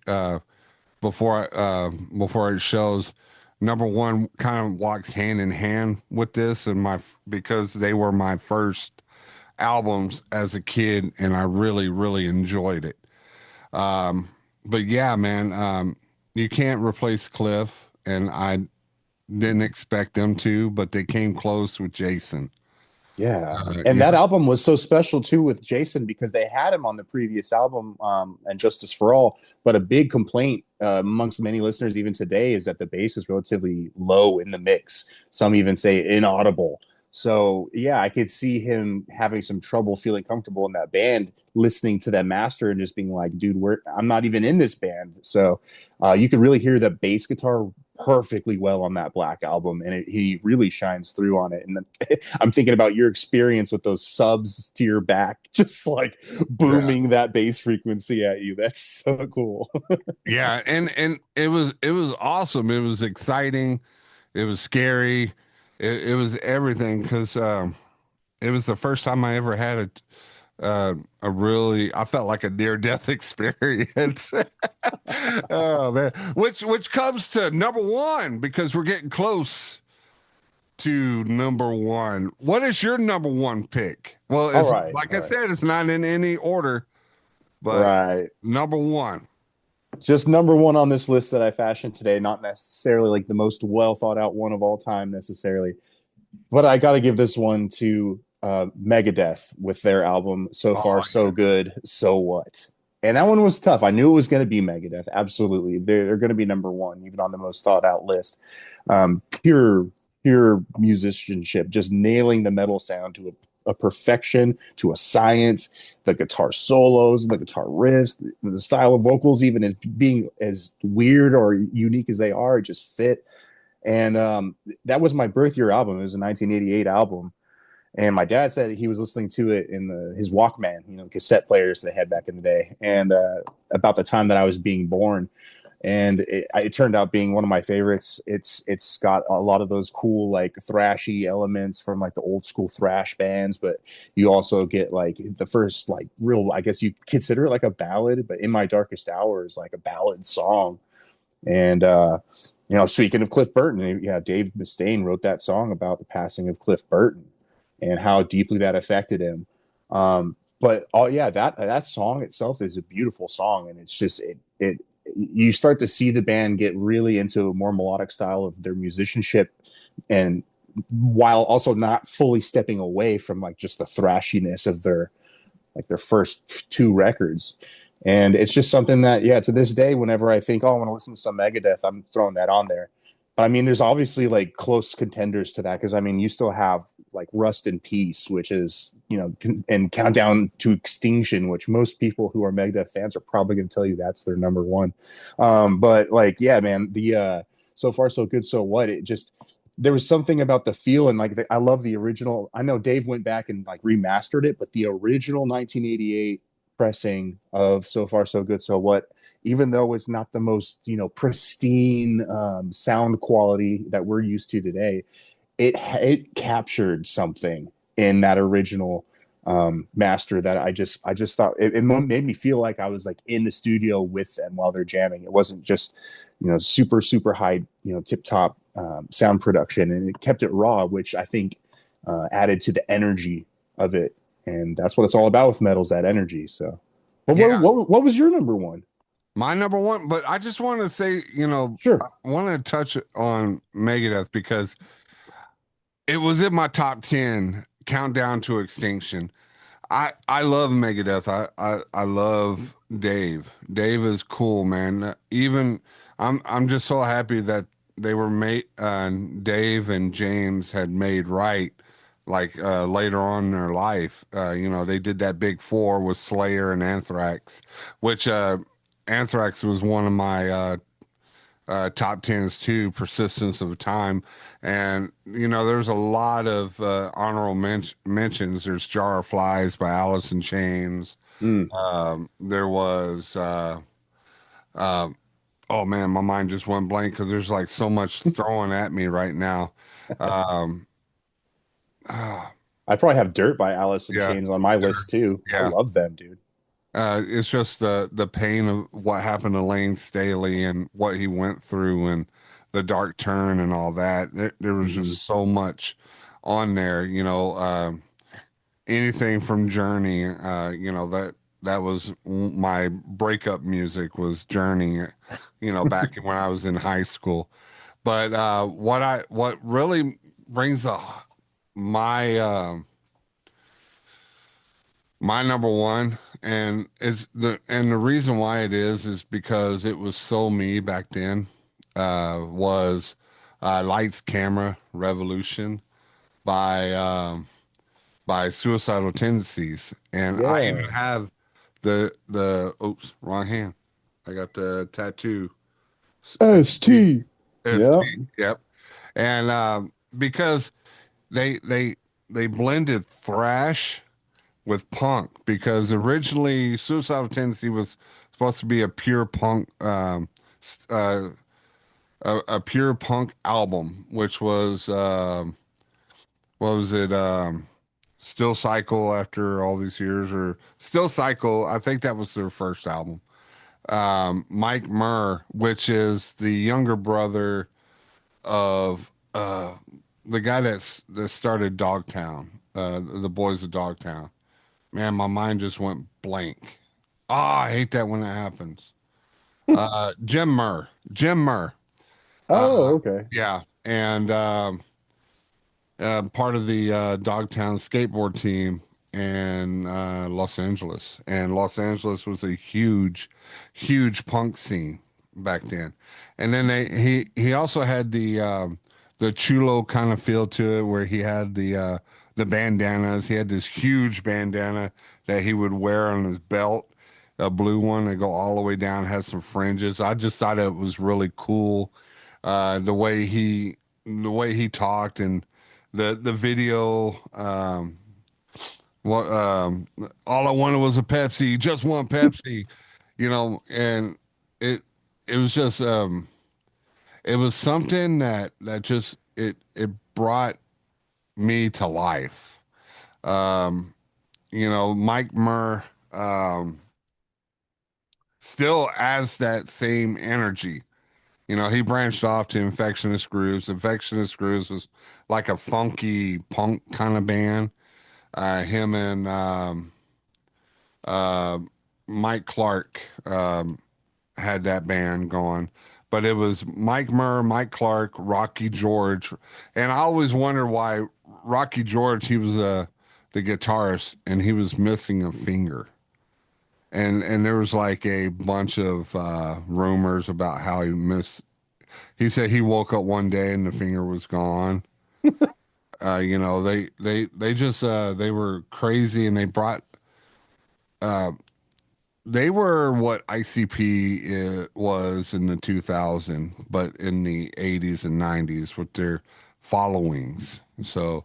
before it shows, number one kind of walks hand in hand with this, and because they were my first albums as a kid, and I really, really enjoyed it. Um, but yeah, man, you can't replace Cliff, and I didn't expect them to, but they came close with Jason. Yeah. And You that know, album was so special too with Jason because they had him on the previous album, and Justice for All. But a big complaint amongst many listeners even today is that the bass is relatively low in the mix. Some even say inaudible. So yeah, I could see him having some trouble feeling comfortable in that band, listening to that master and just being like, dude, I'm not even in this band. So you could really hear the bass guitar perfectly well on that Black album, and he really shines through on it. And I'm thinking about your experience with those subs to your back, just like yeah, booming that bass frequency at you. That's so cool. yeah, and it was awesome. It was exciting. It was scary. It was everything because it was the first time I ever had a really, I felt like a near death experience. Oh man, which comes to number one because we're getting close to number one. What is your number one pick? Well, All it's right, like all I right, said, it's not in any order, but right. number one. Just number one on this list that I fashioned today. Not necessarily like the most well thought out one of all time necessarily, but I got to give this one to Megadeth with their album "So Far Oh So Good, So What." And that one was tough. I knew it was going to be Megadeth. Absolutely, they're going to be number one, even on the most thought out list. Pure, pure musicianship, just nailing the metal sound to a perfection, to a science. The guitar solos, the guitar riffs, the style of vocals, even as being as weird or unique as they are, just fit. And that was my birth year album. It was a 1988 album. And my dad said he was listening to it in his Walkman, cassette players they had back in the day. And about the time that I was being born, and it turned out being one of my favorites. It's got a lot of those cool like thrashy elements from like the old school thrash bands, but you also get like the first like real, I guess you consider it like a ballad, but "In My Darkest Hour" is like a ballad song. And speaking of Cliff Burton, yeah, Dave Mustaine wrote that song about the passing of Cliff Burton and how deeply that affected him. But oh yeah, that song itself is a beautiful song, and it's just it you start to see the band get really into a more melodic style of their musicianship, and while also not fully stepping away from like just the thrashiness of their first two records. And it's just something that, yeah, to this day, whenever I think, oh, I want to listen to some Megadeth, I'm throwing that on there. But I mean, there's obviously like close contenders to that because I mean, you still have like Rust in Peace, which is, and Countdown to Extinction, which most people who are Megadeth fans are probably going to tell you that's their number one. But like, yeah, man, the So Far So Good, So What? It just, there was something about the feel and like I love the original. I know Dave went back and like remastered it, but the original 1988 pressing of "So Far So Good, So What," even though it's not the most pristine sound quality that we're used to today, it captured something in that original master that I just thought it made me feel like I was like in the studio with them while they're jamming. It wasn't just super super high tip top sound production, and it kept it raw, which I think added to the energy of it, and that's what it's all about with metals, that energy. So, but Yeah, what was your number one? my number one. But I just want to say, I Sure. want to touch on Megadeth because it was in my top 10 countdown to extinction. I love Megadeth. I love Dave. Dave is cool, man. Even I'm just so happy that they were made. Dave and James had made right, like later on in their life. They did that big four with Slayer and Anthrax, which Anthrax was one of my top tens too, Persistence of Time. And, there's a lot of honorable mentions. There's Jar of Flies by Alice in Chains. Mm. There was, uh, oh man, my mind just went blank because there's like so much throwing at me right now. Um, ah, I probably have "Dirt" by Alice in yeah, Chains on my sure. list too. I Yeah. love them, dude. It's just the pain of what happened to Lane Staley and what he went through and the dark turn and all that. There was Mm-hmm. just so much on there, anything from Journey, that was my breakup music was Journey, back when I was in high school. But what really brings my my number one, and the reason why it is because it was so me back then, was Lights Camera Revolution by by Suicidal Tendencies. And I even Yeah. have the oops, wrong hand. I got the tattoo. ST. ST. Yeah. Yep. And because they they they blended thrash with punk because originally Suicidal Tendency was supposed to be a pure punk, a pure punk album, which was what was it? Still Cycle after all these years, or Still Cycle. I think that was their first album. Mike Murr, which is the younger brother of the guy that started Dogtown, the Boys of Dogtown. Man, my mind just went blank. Ah, I hate that when it happens. Jim Murr, Jim Murr. Oh, okay. Yeah, and part of the Dogtown skateboard team in Los Angeles. And Los Angeles was a huge, huge punk scene back then. And then he also had the chulo kind of feel to it, where he had the bandanas. He had this huge bandana that he would wear on his belt, a blue one that go all the way down, has some fringes. I just thought it was really cool, the way he talked, and the video. What all I wanted was a Pepsi, just one Pepsi, and it it was just it was something that just it brought me to life. Um, Mike Murr still has that same energy. He branched off to Infectionist Grooves. Infectionist Grooves was like a funky punk kind of band. Him and uh, Mike Clark had that band going. But it was Mike Murr, Mike Clark, Rocky George. And I always wonder why Rocky George, he was the guitarist, and he was missing a finger. And there was like a bunch of rumors about how he said he woke up one day and the finger was gone. They just they were crazy, and uh, they were what ICP was in the 2000s, but in the 80s and 90s with their followings. So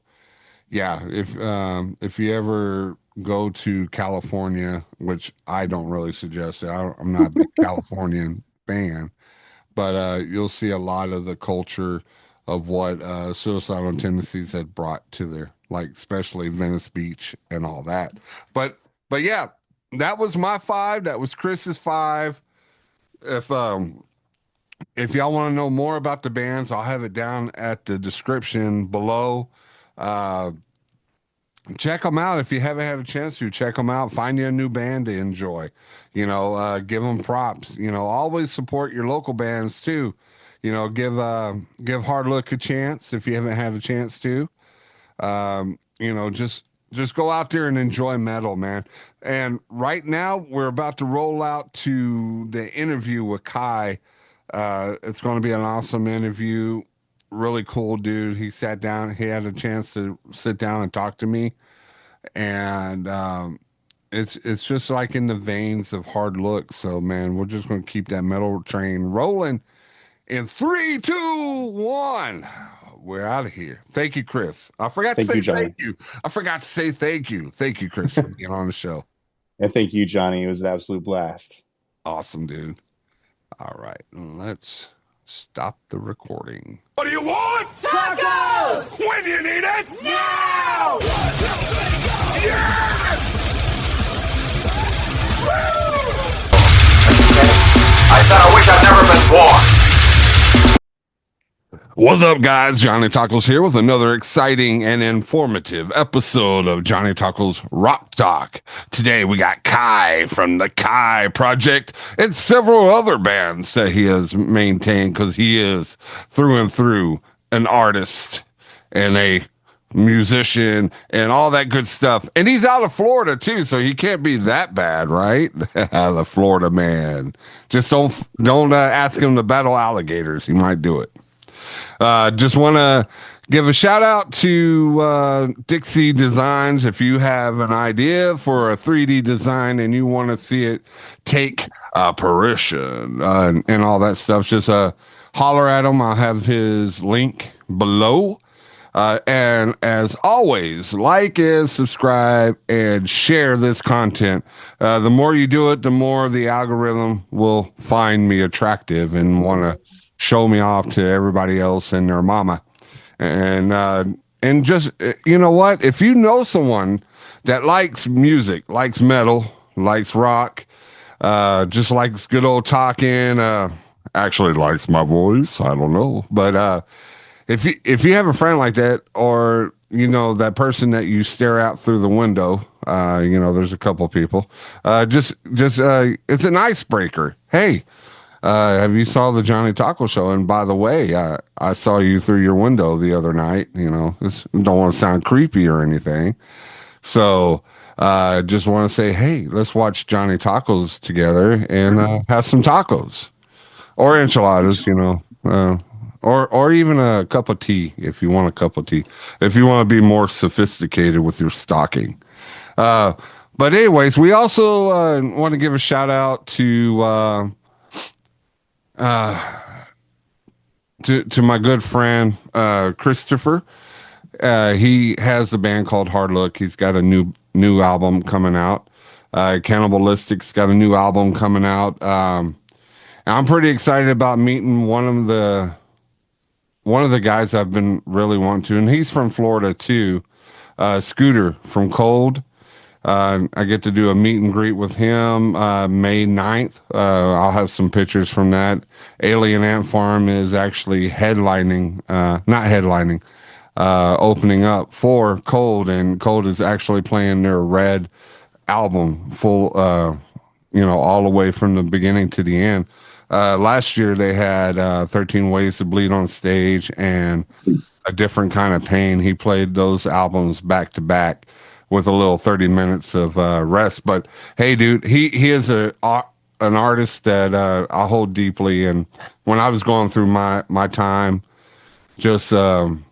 yeah, if you ever go to California, which I don't really suggest it, I'm not a big Californian fan, but you'll see a lot of the culture of what suicidal tendencies had brought to their, like, especially Venice Beach and all that. But yeah, that was my five. That was Chris's five. If um if y'all want to know more about the bands, I'll have it down at the description below. Uh, Check them out if you haven't had a chance to. Check them out. Find you a new band to enjoy. Give them props. Always support your local bands too. Give Hard Look a chance if you haven't had a chance to. Just go out there and enjoy metal, man. And right now we're about to roll out to the interview with Kai. It's going to be an awesome interview. Really cool dude. He sat down. He had a chance to sit down and talk to me, and it's just like in the veins of Hard Look. So man, we're just going to keep that metal train rolling. In three, two, one, we're out of here. Thank you, Chris. I forgot to Thank say you, thank Johnny. you. I forgot to say thank you. Thank you, Chris, for being on the show. And thank you, Johnny. It was an absolute blast. Awesome, dude. All right, let's stop the recording. What do you want? Tacos! When do you need it? Now! 1, 2, 3, go! Yes! Woo! I said I wish I'd never been born. What's up, guys? Johnny Tacos here with another exciting and informative episode of Johnny Tacos Rock Talk. Today we got Kai from the Kai Project and several other bands that he has maintained, because he is through and through an artist and a musician and all that good stuff. And he's out of Florida too, so he can't be that bad, right? The Florida man. Just don't ask him to battle alligators. He might do it. Just want to give a shout out to Dixie Designs. If you have an idea for a 3D design and you want to see it take apparition and all that stuff, just holler at him. I'll have his link below. And as always, like and subscribe and share this content. The more you do it, the more the algorithm will find me attractive and want to show me off to everybody else and their mama. And and just you know what? If you know someone that likes music, likes metal, likes rock, just likes good old talking, actually likes my voice, I don't know, but if you have a friend like that, or you know that person that you stare out through the window, you know, there's a couple people, just it's an icebreaker. Hey, have you saw the Johnny Taco show? And by the way, I saw you through your window the other night. You know, this don't want to sound creepy or anything. So, just want to say, hey, let's watch Johnny Tacos together and have some tacos or enchiladas. You know, or even a cup of tea if you want a cup of tea. If you want to be more sophisticated with your stocking. Uh, but anyways, we also want to give a shout out to my good friend Christopher. He has a band called Hard Look. He's got a new album coming out. Cannibalistic's got a new album coming out. And I'm pretty excited about meeting one of the guys I've been really wanting to, and he's from Florida too. Scooter from Cold. I get to do a meet and greet with him May 9th. I'll have some pictures from that. Alien Ant Farm is actually headlining, not headlining, opening up for Cold, and Cold is actually playing their Red album full, you know, all the way from the beginning to the end. Last year they had 13 Ways to Bleed on stage and A Different Kind of Pain. He played those albums back to back with a little 30 minutes of rest. But hey, dude, he is an artist that I hold deeply. And when I was going through my time, just man,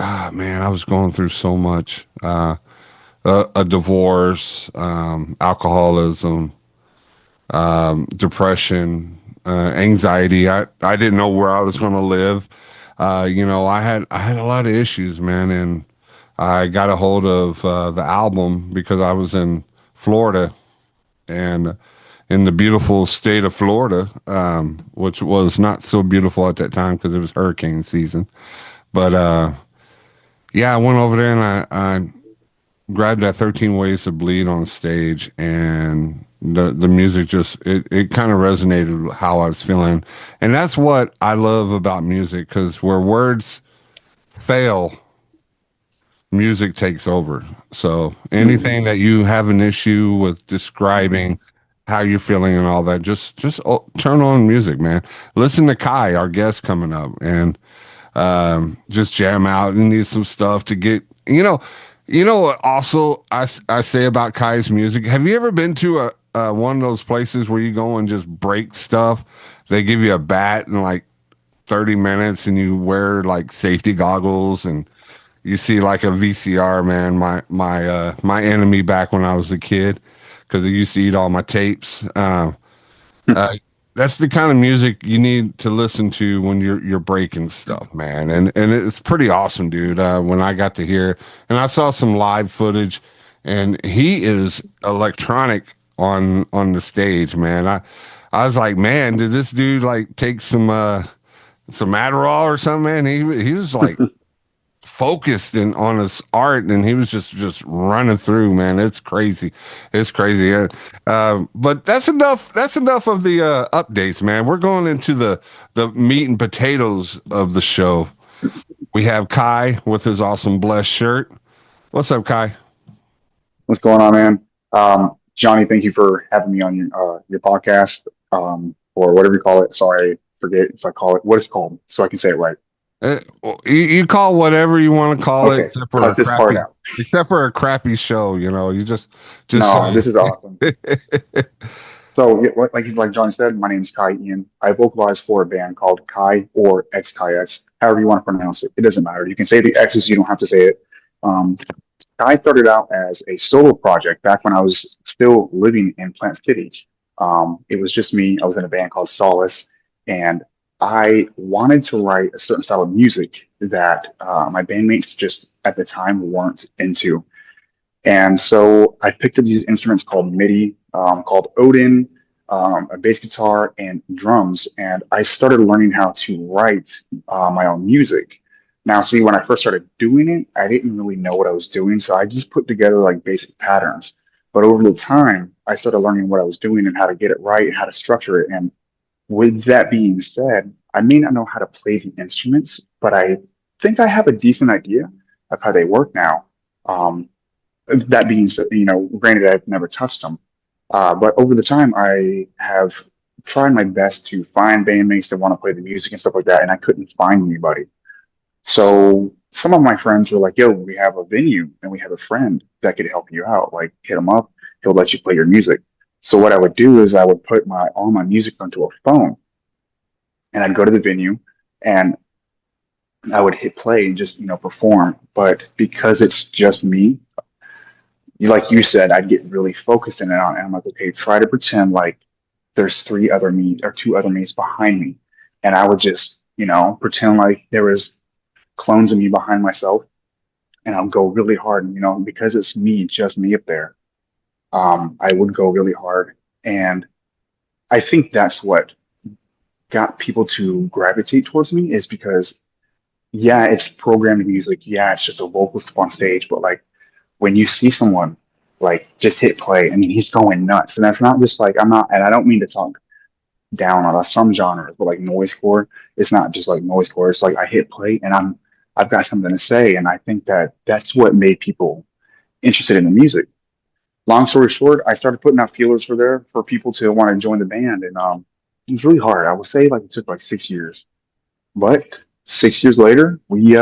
I was going through so much. A divorce, alcoholism, depression, anxiety. I didn't know where I was going to live. You know, I had a lot of issues, man, and I got a hold of the album because I was in Florida and in the beautiful state of Florida, which was not so beautiful at that time because it was hurricane season. But yeah, I went over there and I grabbed that 13 Ways to Bleed on stage, and the music just it kind of resonated with how I was feeling. And that's what I love about music, because where words fail, music takes over. So anything that you have an issue with describing how you're feeling and all that, just turn on music, man. Listen to Kai, our guest coming up, and just jam out and need some stuff to get, you know what also I say about Kai's music. Have you ever been to a one of those places where you go and just break stuff? They give you a bat in like 30 minutes and you wear like safety goggles and you see like a VCR, man. My enemy back when I was a kid, because I used to eat all my tapes. Uh, that's the kind of music you need to listen to when you're breaking stuff, man. And it's pretty awesome, dude. When I got to hear, and I saw some live footage, and he is electronic on the stage, man. I was like, man, did this dude like take some Adderall or something, man? He was like focused on his art, and he was just running through, man. It's crazy. But that's enough of the updates, man. We're going into the meat and potatoes of the show. We have Kai with his awesome blessed shirt. What's up, Kai? What's going on, man? Johnny, thank you for having me on your podcast, or whatever you call it. Sorry, I forget if I call it what it's called, so I can say it right. You call whatever you want to call it, Okay, cut this part out. except for a crappy show. You know, you just No, this is awesome. So, yeah, like John said, my name is Kai Ian. I vocalize for a band called Kai or X Kai X, however you want to pronounce it. It doesn't matter. You can say the X's, you don't have to say it. Um, Kai started out as a solo project back when I was still living in Plant City. It was just me. I was in a band called Solace, and I wanted to write a certain style of music that my bandmates just at the time weren't into. And so I picked up these instruments called MIDI, called Odin, a bass guitar, and drums. And I started learning how to write my own music. Now, see, when I first started doing it, I didn't really know what I was doing, so I just put together like basic patterns. But over the time, I started learning what I was doing and how to get it right and how to structure it. And with that being said, I may not know how to play the instruments, but I think I have a decent idea of how they work now. Um, that being said, granted, I've never touched them, but over the time, I have tried my best to find bandmates that want to play the music and stuff like that, and I couldn't find anybody. So some of my friends were like, "Yo, we have a venue and we have a friend that could help you out. Like, hit him up; he'll let you play your music." So what I would do is I would put my all my music onto a phone, and I'd go to the venue, and I would hit play and just perform. But because it's just me, like you said, I'd get really focused in it on, and I'm like, okay, try to pretend like there's three other me or two other me's behind me, and I would just pretend like there was clones of me behind myself, and I'll go really hard. And because it's me, just me up there, I would go really hard, and I think that's what got people to gravitate towards me is because yeah, it's programmed music, yeah, it's just a vocalist up on stage, but like when you see someone like just hit play, I mean, he's going nuts, and that's not just like I'm not, and I don't mean to talk down on some genres, but like noisecore, it's not just like noisecore. It's like I hit play and I've got something to say, and I think that that's what made people interested in the music. Long story short, I started putting out feelers for people to want to join the band, and it was really hard. I would say like it took like 6 years, but 6 years later, we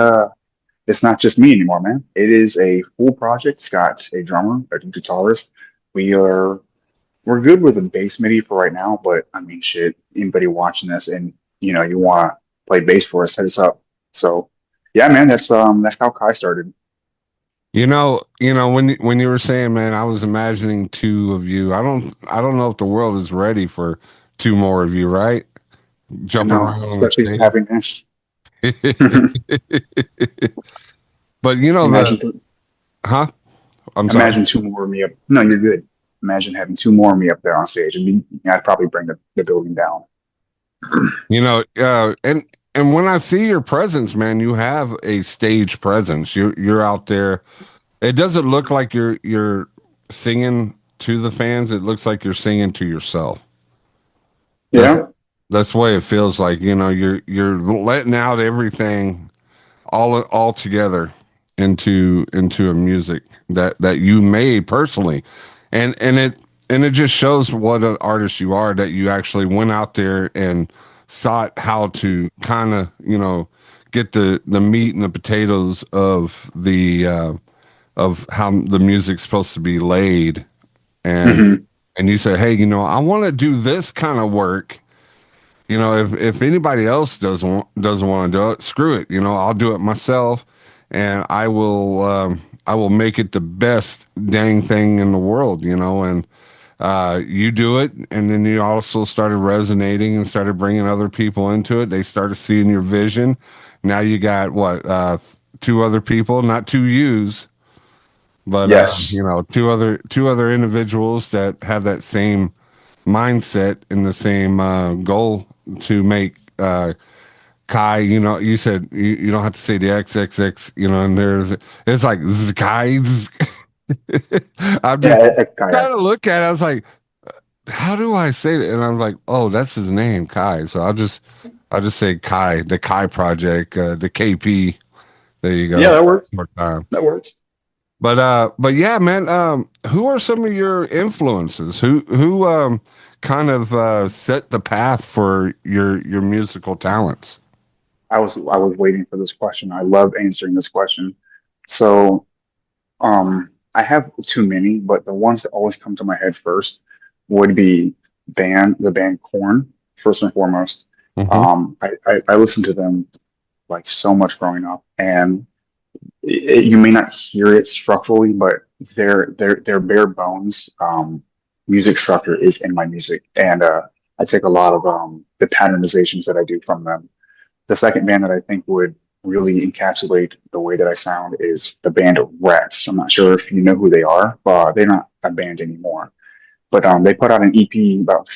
it's not just me anymore, man. It is a full project. It's got a drummer, a guitarist. We are we're good with the bass MIDI for right now, but I mean, shit, anybody watching this and you want to play bass for us, hit us up. So, yeah, man, that's how Kai started. When you were saying, man, I was imagining two of you. I don't know if the world is ready for two more of you, right? I Jumping know, around on the especially stage. having this. But Imagine, huh? I'm sorry. imagine two more of me up. No, you're good. Imagine having two more of me up there on stage. I'd probably bring the building down. And when I see your presence, man, you have a stage presence. You're out there. It doesn't look like you're singing to the fans. It looks like you're singing to yourself. That's Yeah, that's the way it feels like. You're letting out everything all together into a music that you made personally, and it just shows what an artist you are, that you actually went out there and sought how to kind of get the meat and the potatoes of how the music's supposed to be laid, and hmm and you say, hey, I want to do this kind of work. If anybody else doesn't want to do it, screw it. I'll do it myself, and I will make it the best dang thing in the world. And you do it, and then you also started resonating and started bringing other people into it. They started seeing your vision. Now you got what, two other people, not two yous, but yes, two other individuals that have that same mindset and the same goal to make Kai. You said you don't have to say the XXX. And it's like, this is Kai. I'm just yeah, kayak. trying to look at it. I was like, how do I say it? And I'm like, oh, that's his name, Kai. So I'll just say Kai, the Kai Project, the KP. There you Yeah, go. that works. More time. That works. But yeah, man. Who are some of your influences? Who kind of set the path for your musical talents? I was waiting for this question. I love answering this question. So, I have too many, but the ones that always come to my head first would be the band Corn, first and foremost. Hmm. I listened to them like so much growing up, and you may not hear it structurally, but their bare bones music structure is in my music, and I take a lot of the patternizations that I do from them. The second band that I think would really encapsulate the way that I sound is the band Rex. I'm not sure if you know who they are, but they're not a band anymore. But they put out an EP about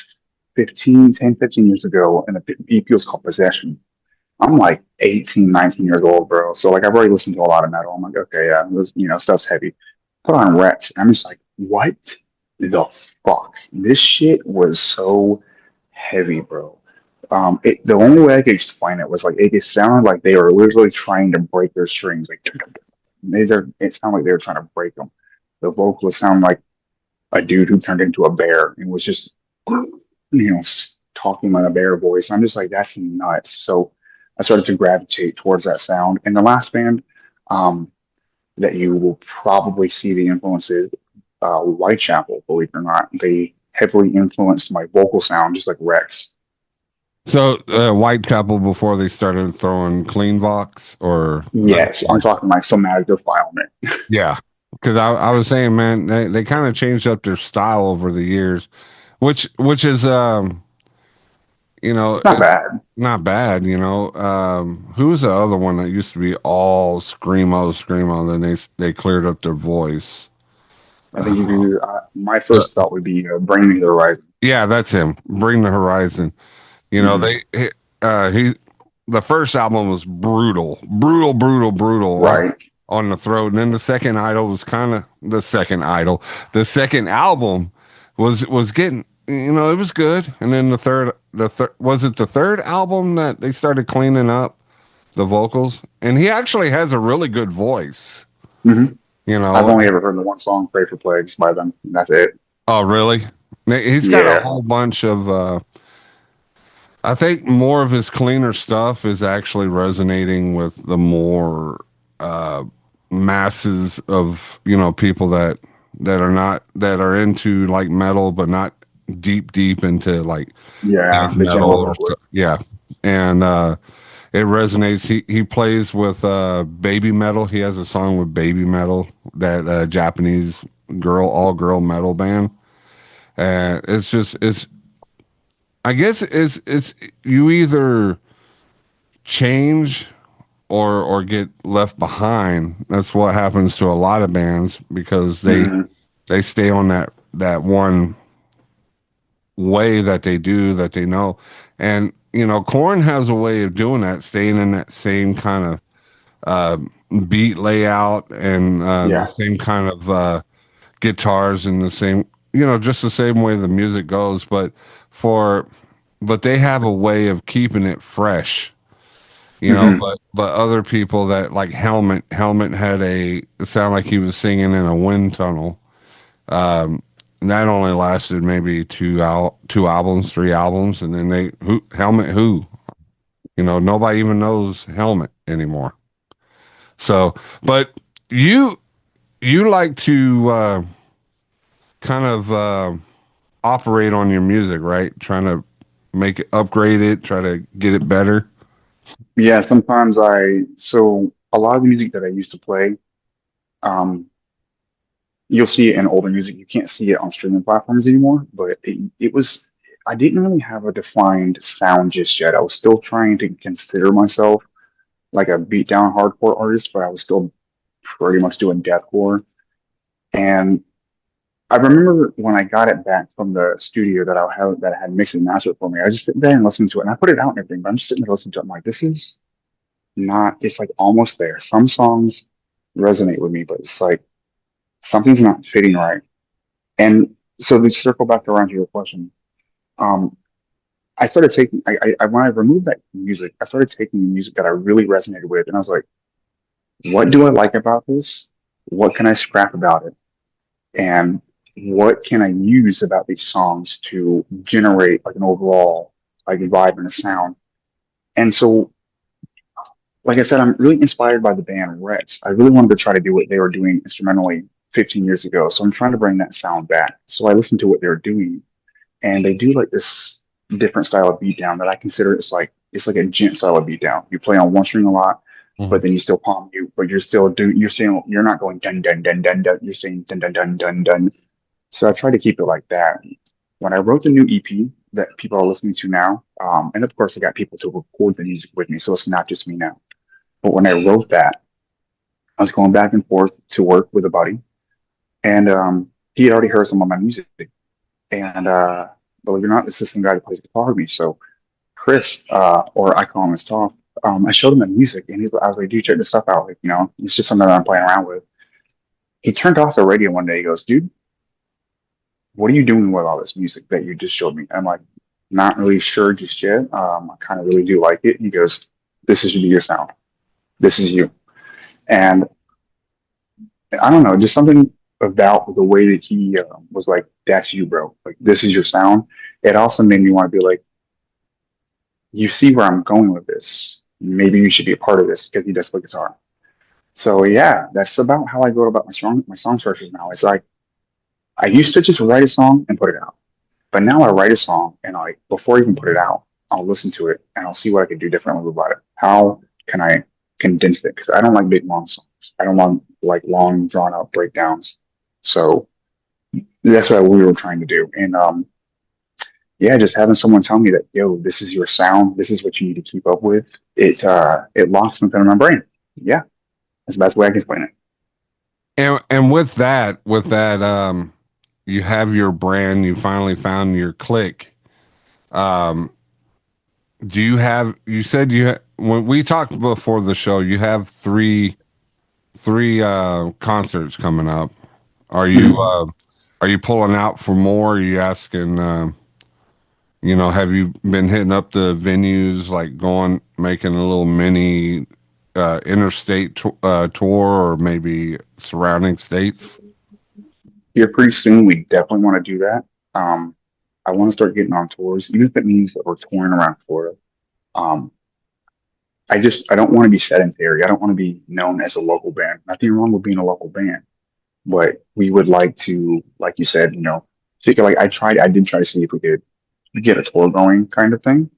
15 years ago, and the EP was called Possession. I'm like 18, 19 years old, bro. So like I've already listened to a lot of metal. I'm like, okay, yeah, this, stuff's heavy. Put on Rex. I'm just like, what the fuck? This shit was so heavy, bro. The only way I could explain it was like it sounded like they were literally trying to break their strings. Like it sounded like they were trying to break them. The vocals sound like a dude who turned into a bear and was just, talking like a bear voice. I'm just like, that's nuts. So I started to gravitate towards that sound. And the last band um, that you will probably see the influences, Whitechapel, believe it or not, they heavily influenced my vocal sound, just like Rex. So Whitechapel before they started throwing clean vox, or Yes, I'm talking like somatic defilement. yeah, because I was saying, man, they kind of changed up their style over the years, which is It's not it's bad. not bad. Who's the other one that used to be all screamo, then they cleared up their voice. I think if you, my Uh, first thought would be Bring Me the Horizon. yeah, that's him. Bring the Horizon. Hmm. He the first album was brutal Right. on the throat, and then the second idol was kind of the second idol. The second album was getting, it was good, and then the third was it the third album that they started cleaning up the vocals, and he actually has a really good voice, Hmm. you I've know. only ever heard the one song "Pray for Plagues" by them. And that's it. Oh, really? He's got a Yeah. whole bunch of I think more of his cleaner stuff is actually resonating with the more uh, masses of people that are into like metal, but not deep into like Yeah, death the metal general or public. stuff. Yeah, and it resonates. He plays with baby metal. He has a song with baby metal, that Japanese all girl metal band, and it's I guess it's you either change or get left behind. That's what happens to a lot of bands because Hmm. they stay on that one way that they do that they know. And Korn has a way of doing that, staying in that same kind of uh, beat layout and the Yeah. same kind of guitars and the same, just the same way the music goes. For but they have a way of keeping it fresh, Hmm. but other people that like Helmet had it sounded like he was singing in a wind tunnel. um that only lasted maybe two albums, three albums, and then who nobody even knows Helmet anymore. So but you you like to kind of operate on your music, right? Trying to upgrade it, try to get it better. Yeah. Sometimes so a lot of the music that I used to play, um, you'll see it in older music. You can't see it on streaming platforms anymore, but I didn't really have a defined sound just yet. I was still trying to consider myself like a beatdown hardcore artist, but I was still pretty much doing deathcore. And I remember when I got it back from the studio that had mixed and mastered for me, I just sit there and listened to it, and I put it out and everything. But I'm just sitting there listening to it. I'm like, this is not. It's like almost there. Some songs resonate with me, but it's like something's not fitting right. And so to circle back around to your question, um, I started taking. I when I removed that music, I started taking the music that I really resonated with, and I was like, what do I like about this? What can I scrap about it? And what can I use about these songs to generate like an overall like vibe and a sound? And so, like I said, I'm really inspired by the band Rex. I really wanted to try to do what they were doing instrumentally 15 years ago. So I'm trying to bring that sound back. So I listened to what they're doing, and they do like this different style of beatdown that I consider it's like a gent style of beatdown. You play on one string a lot, but Mhm. then you still palm mute, but you're not going dun dun dun dun dun. You're saying dun dun dun dun dun. So I try to keep it like that. When I wrote the new EP that people are listening to now, and of course I got people to record the music with me, so it's not just me now. But when I wrote that, I was going back and forth to work with a buddy, and he had already heard some of my music. And believe it or not, this is the guy that plays guitar with me. So Chris, or I call him as Toph, I showed him the music, and I was like, dude, check this stuff out. Like, it's just something that I'm playing around with. He turned off the radio one day. He goes, dude, what are you doing with all this music that you just showed me? I'm like, not really sure just yet. I kind of really do like it. He goes, this is your sound. This is you. And I don't know, just something about the way that he was like, that's you, bro. Like, this is your sound. It also made me want to be like, you see where I'm going with this. Maybe you should be a part of this because he does play guitar. So yeah, that's about how I go about my song searches now. It's like I used to just write a song and put it out. But now I write a song and before I even put it out, I'll listen to it and I'll see what I can do differently about it. How can I condense it? Because I don't like big long songs. I don't want like long drawn out breakdowns. So that's what we were trying to do. And yeah, just having someone tell me that, yo, this is your sound, this is what you need to keep up with. It lost something in my brain. Yeah, that's the best way I can explain it. And with that, you have your brand. You finally found your click. Um, do you have? You said when we talked before the show, you have three concerts coming up. Are you Mhm. are you pulling out for more? Are you asking? Have you been hitting up the venues, like going making a little mini interstate tour, or maybe surrounding states? Here pretty soon, we definitely want to do that. Um, I want to start getting on tours, even if it means that we're touring around Florida. Um, I don't want to be sedentary. I don't want to be known as a local band. Nothing wrong with being a local band, but we would like to, like you said, like I did try to see if we could get a tour going kind of thing.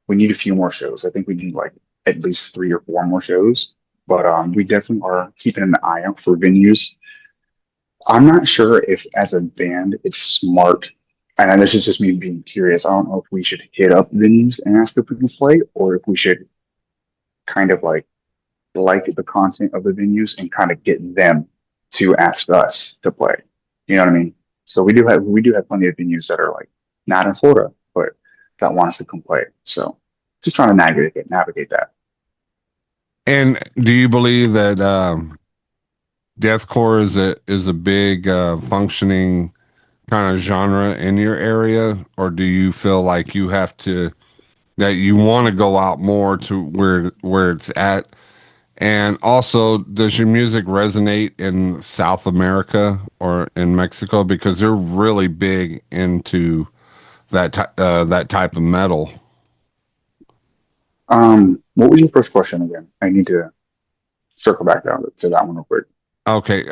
We need a few more shows. I think we need like at least 3 or 4 more shows, but we definitely are keeping an eye out for venues. I'm not sure if as a band it's smart, and this is just me being curious. I don't know if we should hit up venues and ask if we can play, or if we should kind of like the content of the venues and kind of get them to ask us to play. You know what I mean? So we do have plenty of venues that are like not in Florida, but that want us to come play. So just trying to navigate that. And do you believe that deathcore is a big functioning kind of genre in your area, or do you feel like you want to go out more to where it's at? And also, does your music resonate in South America or in Mexico, because they're really big into that type of metal? What was your first question again? I need to circle back down to that one real quick. Okay,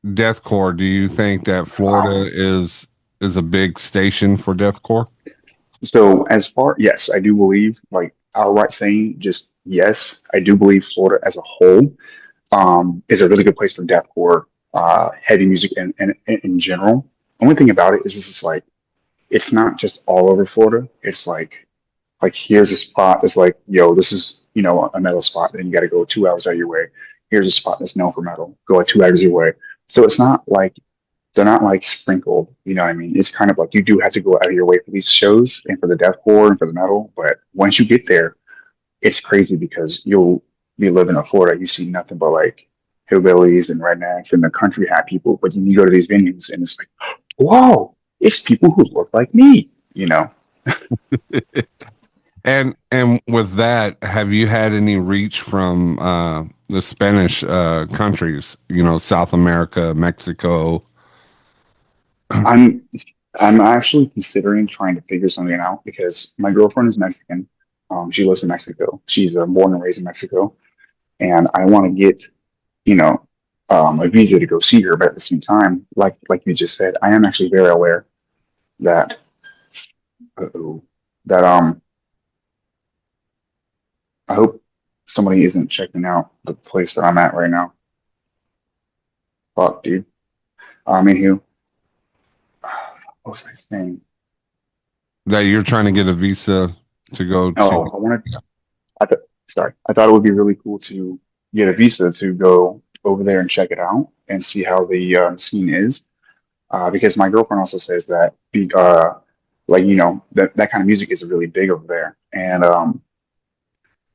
deathcore. Do you think that Florida is a big station for deathcore? So yes, I do believe like outright saying just yes, I do believe Florida as a whole is a really good place for deathcore, heavy music, and in general. Only thing about it is this is like it's not just all over Florida. It's like here's a spot that's like, yo, this is a metal spot. Then you got to go 2 hours out of your way. Here's a spot that's known for metal. Go like 2 hours your way. So it's not like they're not like sprinkled. You know what I mean? It's kind of like you do have to go out of your way for these shows and for the deathcore and for the metal. But once you get there, it's crazy because you'll be living in Florida. You see nothing but like hillbillies and rednecks and the country hat people. But then you go to these venues and it's like, whoa, it's people who look like me. And with that, have you had any reach from the Spanish countries? South America, Mexico. I'm I'm actually considering trying to figure something out because my girlfriend is Mexican. She lives in Mexico. She's born and raised in Mexico, and I want to get you know a visa to go see her. But at the same time, like you just said, I am actually very aware that uh-oh, that I hope somebody isn't checking out the place that I'm at right now. Fuck, dude. Anywho, what was I saying? That you're trying to get a visa to go to. Oh, I th- sorry. I thought it would be really cool to get a visa to go over there and check it out and see how the scene is. Because my girlfriend also says that, like that kind of music is really big over there, and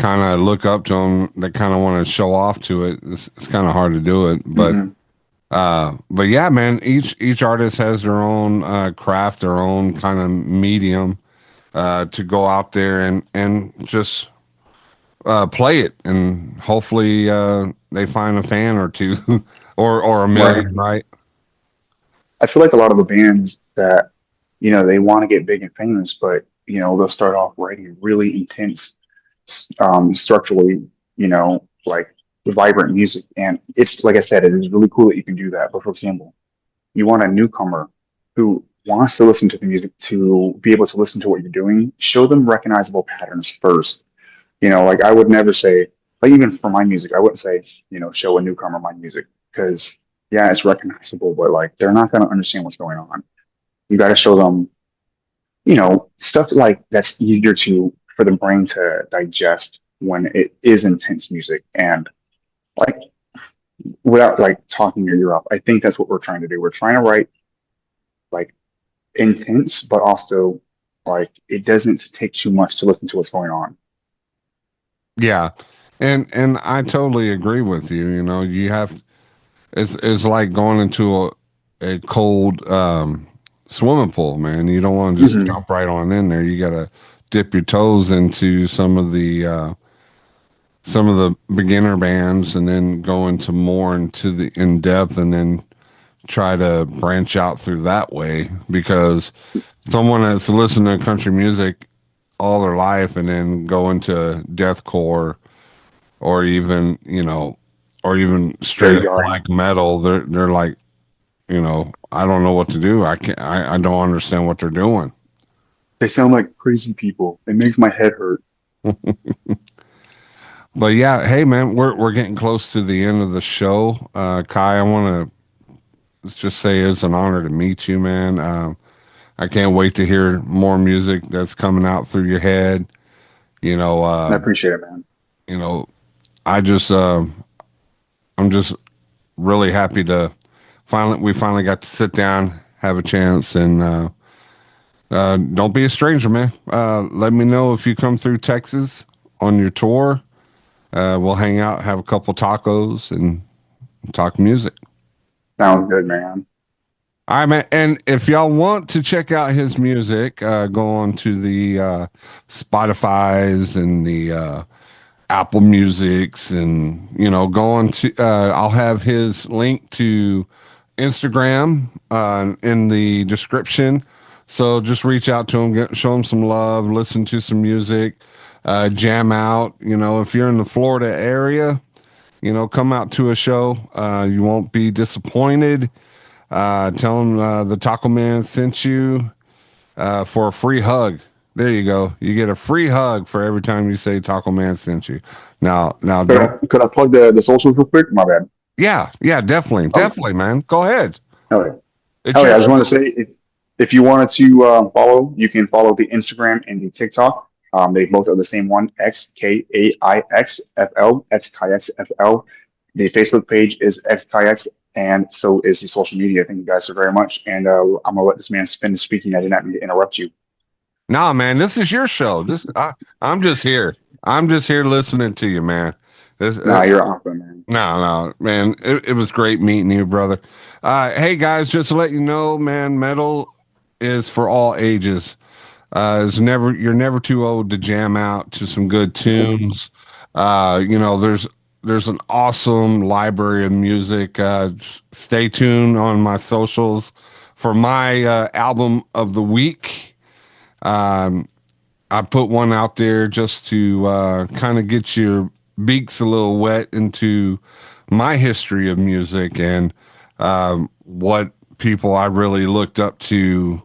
kind of look up to them, that kind of want to show off to it. It's kind of hard to do it, but yeah, man, each artist has their own craft, their own kind of medium to go out there and just play it, and hopefully they find a fan or two or a Right. million, right? I feel like a lot of the bands that, they want to get big and famous, but, they'll start off writing really intense, structurally, like vibrant music. And it's, like I said, it is really cool that you can do that. But for example, you want a newcomer who wants to listen to the music to be able to listen to what you're doing, show them recognizable patterns first. Like I would never say, like even for my music, I wouldn't say, show a newcomer my music because yeah, it's recognizable, but like they're not going to understand what's going on. You got to show them, stuff like that's easier for the brain to digest when it is intense music and like without like talking your ear off. I think that's what we're trying to do. We're trying to write like intense, but also like it doesn't take too much to listen to what's going on. Yeah, and I totally agree with you. You know, you have it's like going into a cold swimming pool, man. You don't want to just Hmm. jump right on in there. You got to dip your toes into some of the beginner bands, and then go into more into the in depth, and then try to branch out through that way. Because someone that's listened to country music all their life and then go into deathcore or even or even straight Very up jarring. black metal, they're like, I don't know what to do. I don't understand what they're doing. They sound like crazy people. It makes my head hurt. But yeah, hey man, we're getting close to the end of the show. Kai, I want to just say it's an honor to meet you, man. I can't wait to hear more music that's coming out through your head. You know, I appreciate it, man. you know, I just I'm just really happy to finally got to sit down, have a chance, and don't be a stranger, man. Let me know if you come through Texas on your tour. We'll hang out, have a couple tacos, and talk music. Sounds good, man. All right, man. And if y'all want to check out his music, go on to the Spotify's and the Apple Musics, and go on to. I'll have his link to Instagram in the description. So just reach out to him, show him some love, listen to some music, jam out. If you're in the Florida area, come out to a show. You won't be disappointed. Tell him the Taco Man sent you for a free hug. There you go. You get a free hug for every time you say Taco Man sent you. Now, Could don't. I could I plug the socials real quick? My bad. Yeah, yeah, definitely, Okay. definitely, man. Go ahead. Hell yeah. It's Hell your yeah. I just show. wanted to say if you wanted to follow, you can follow the Instagram and the TikTok. They both are the same one, XKAIXFL, XKIXFL. The Facebook page is XKIX, and so is the social media. Thank you guys so very much. And I'm gonna let this man finish speaking. I did not mean to interrupt you. Nah, man, this is your show. I'm just here. I'm just here listening to you, man. This, Nah, you're awesome, man. no, man. It was great meeting you, brother. Hey guys, just to let you know, man, metal is for all ages. You're never too old to jam out to some good tunes. There's an awesome library of music. Stay tuned on my socials for my album of the week. Um, I put one out there just to kind of get your beaks a little wet into my history of music and what people I really looked up to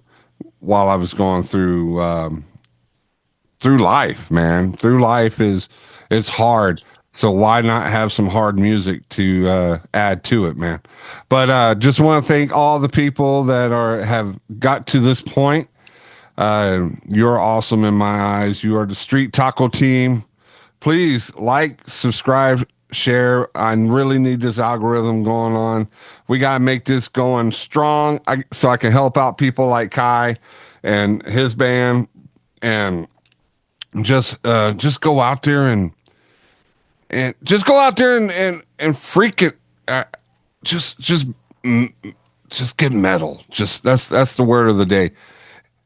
while I was going through life, man. Through life it's hard. So why not have some hard music to add to it, man? But just want to thank all the people that have got to this point. You're awesome in my eyes. You are the Street Taco team. Please like, subscribe, share. I really need this algorithm going on. We got to make this going strong so I can help out people like Kai and his band, and just go out there and and just go out there and freak it. Just mm, just get metal. Just that's the word of the day.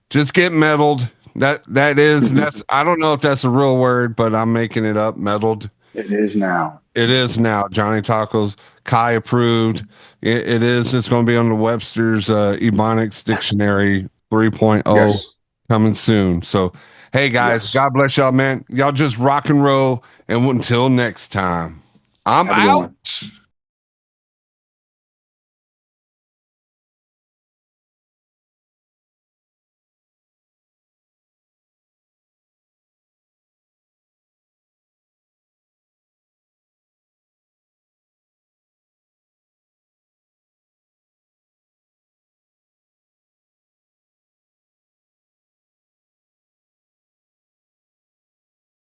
Just get meddled. That's I don't know if that's a real word, but I'm making it up. Meddled. It is now. It is now. Johnny Tacos, Kai approved. It is. It's going to be on the Webster's Ebonics Dictionary 3.0 Yes. coming soon. So, hey guys, Yes. God bless y'all, man. Y'all just rock and roll. And until next time, I'm Have a good one. out.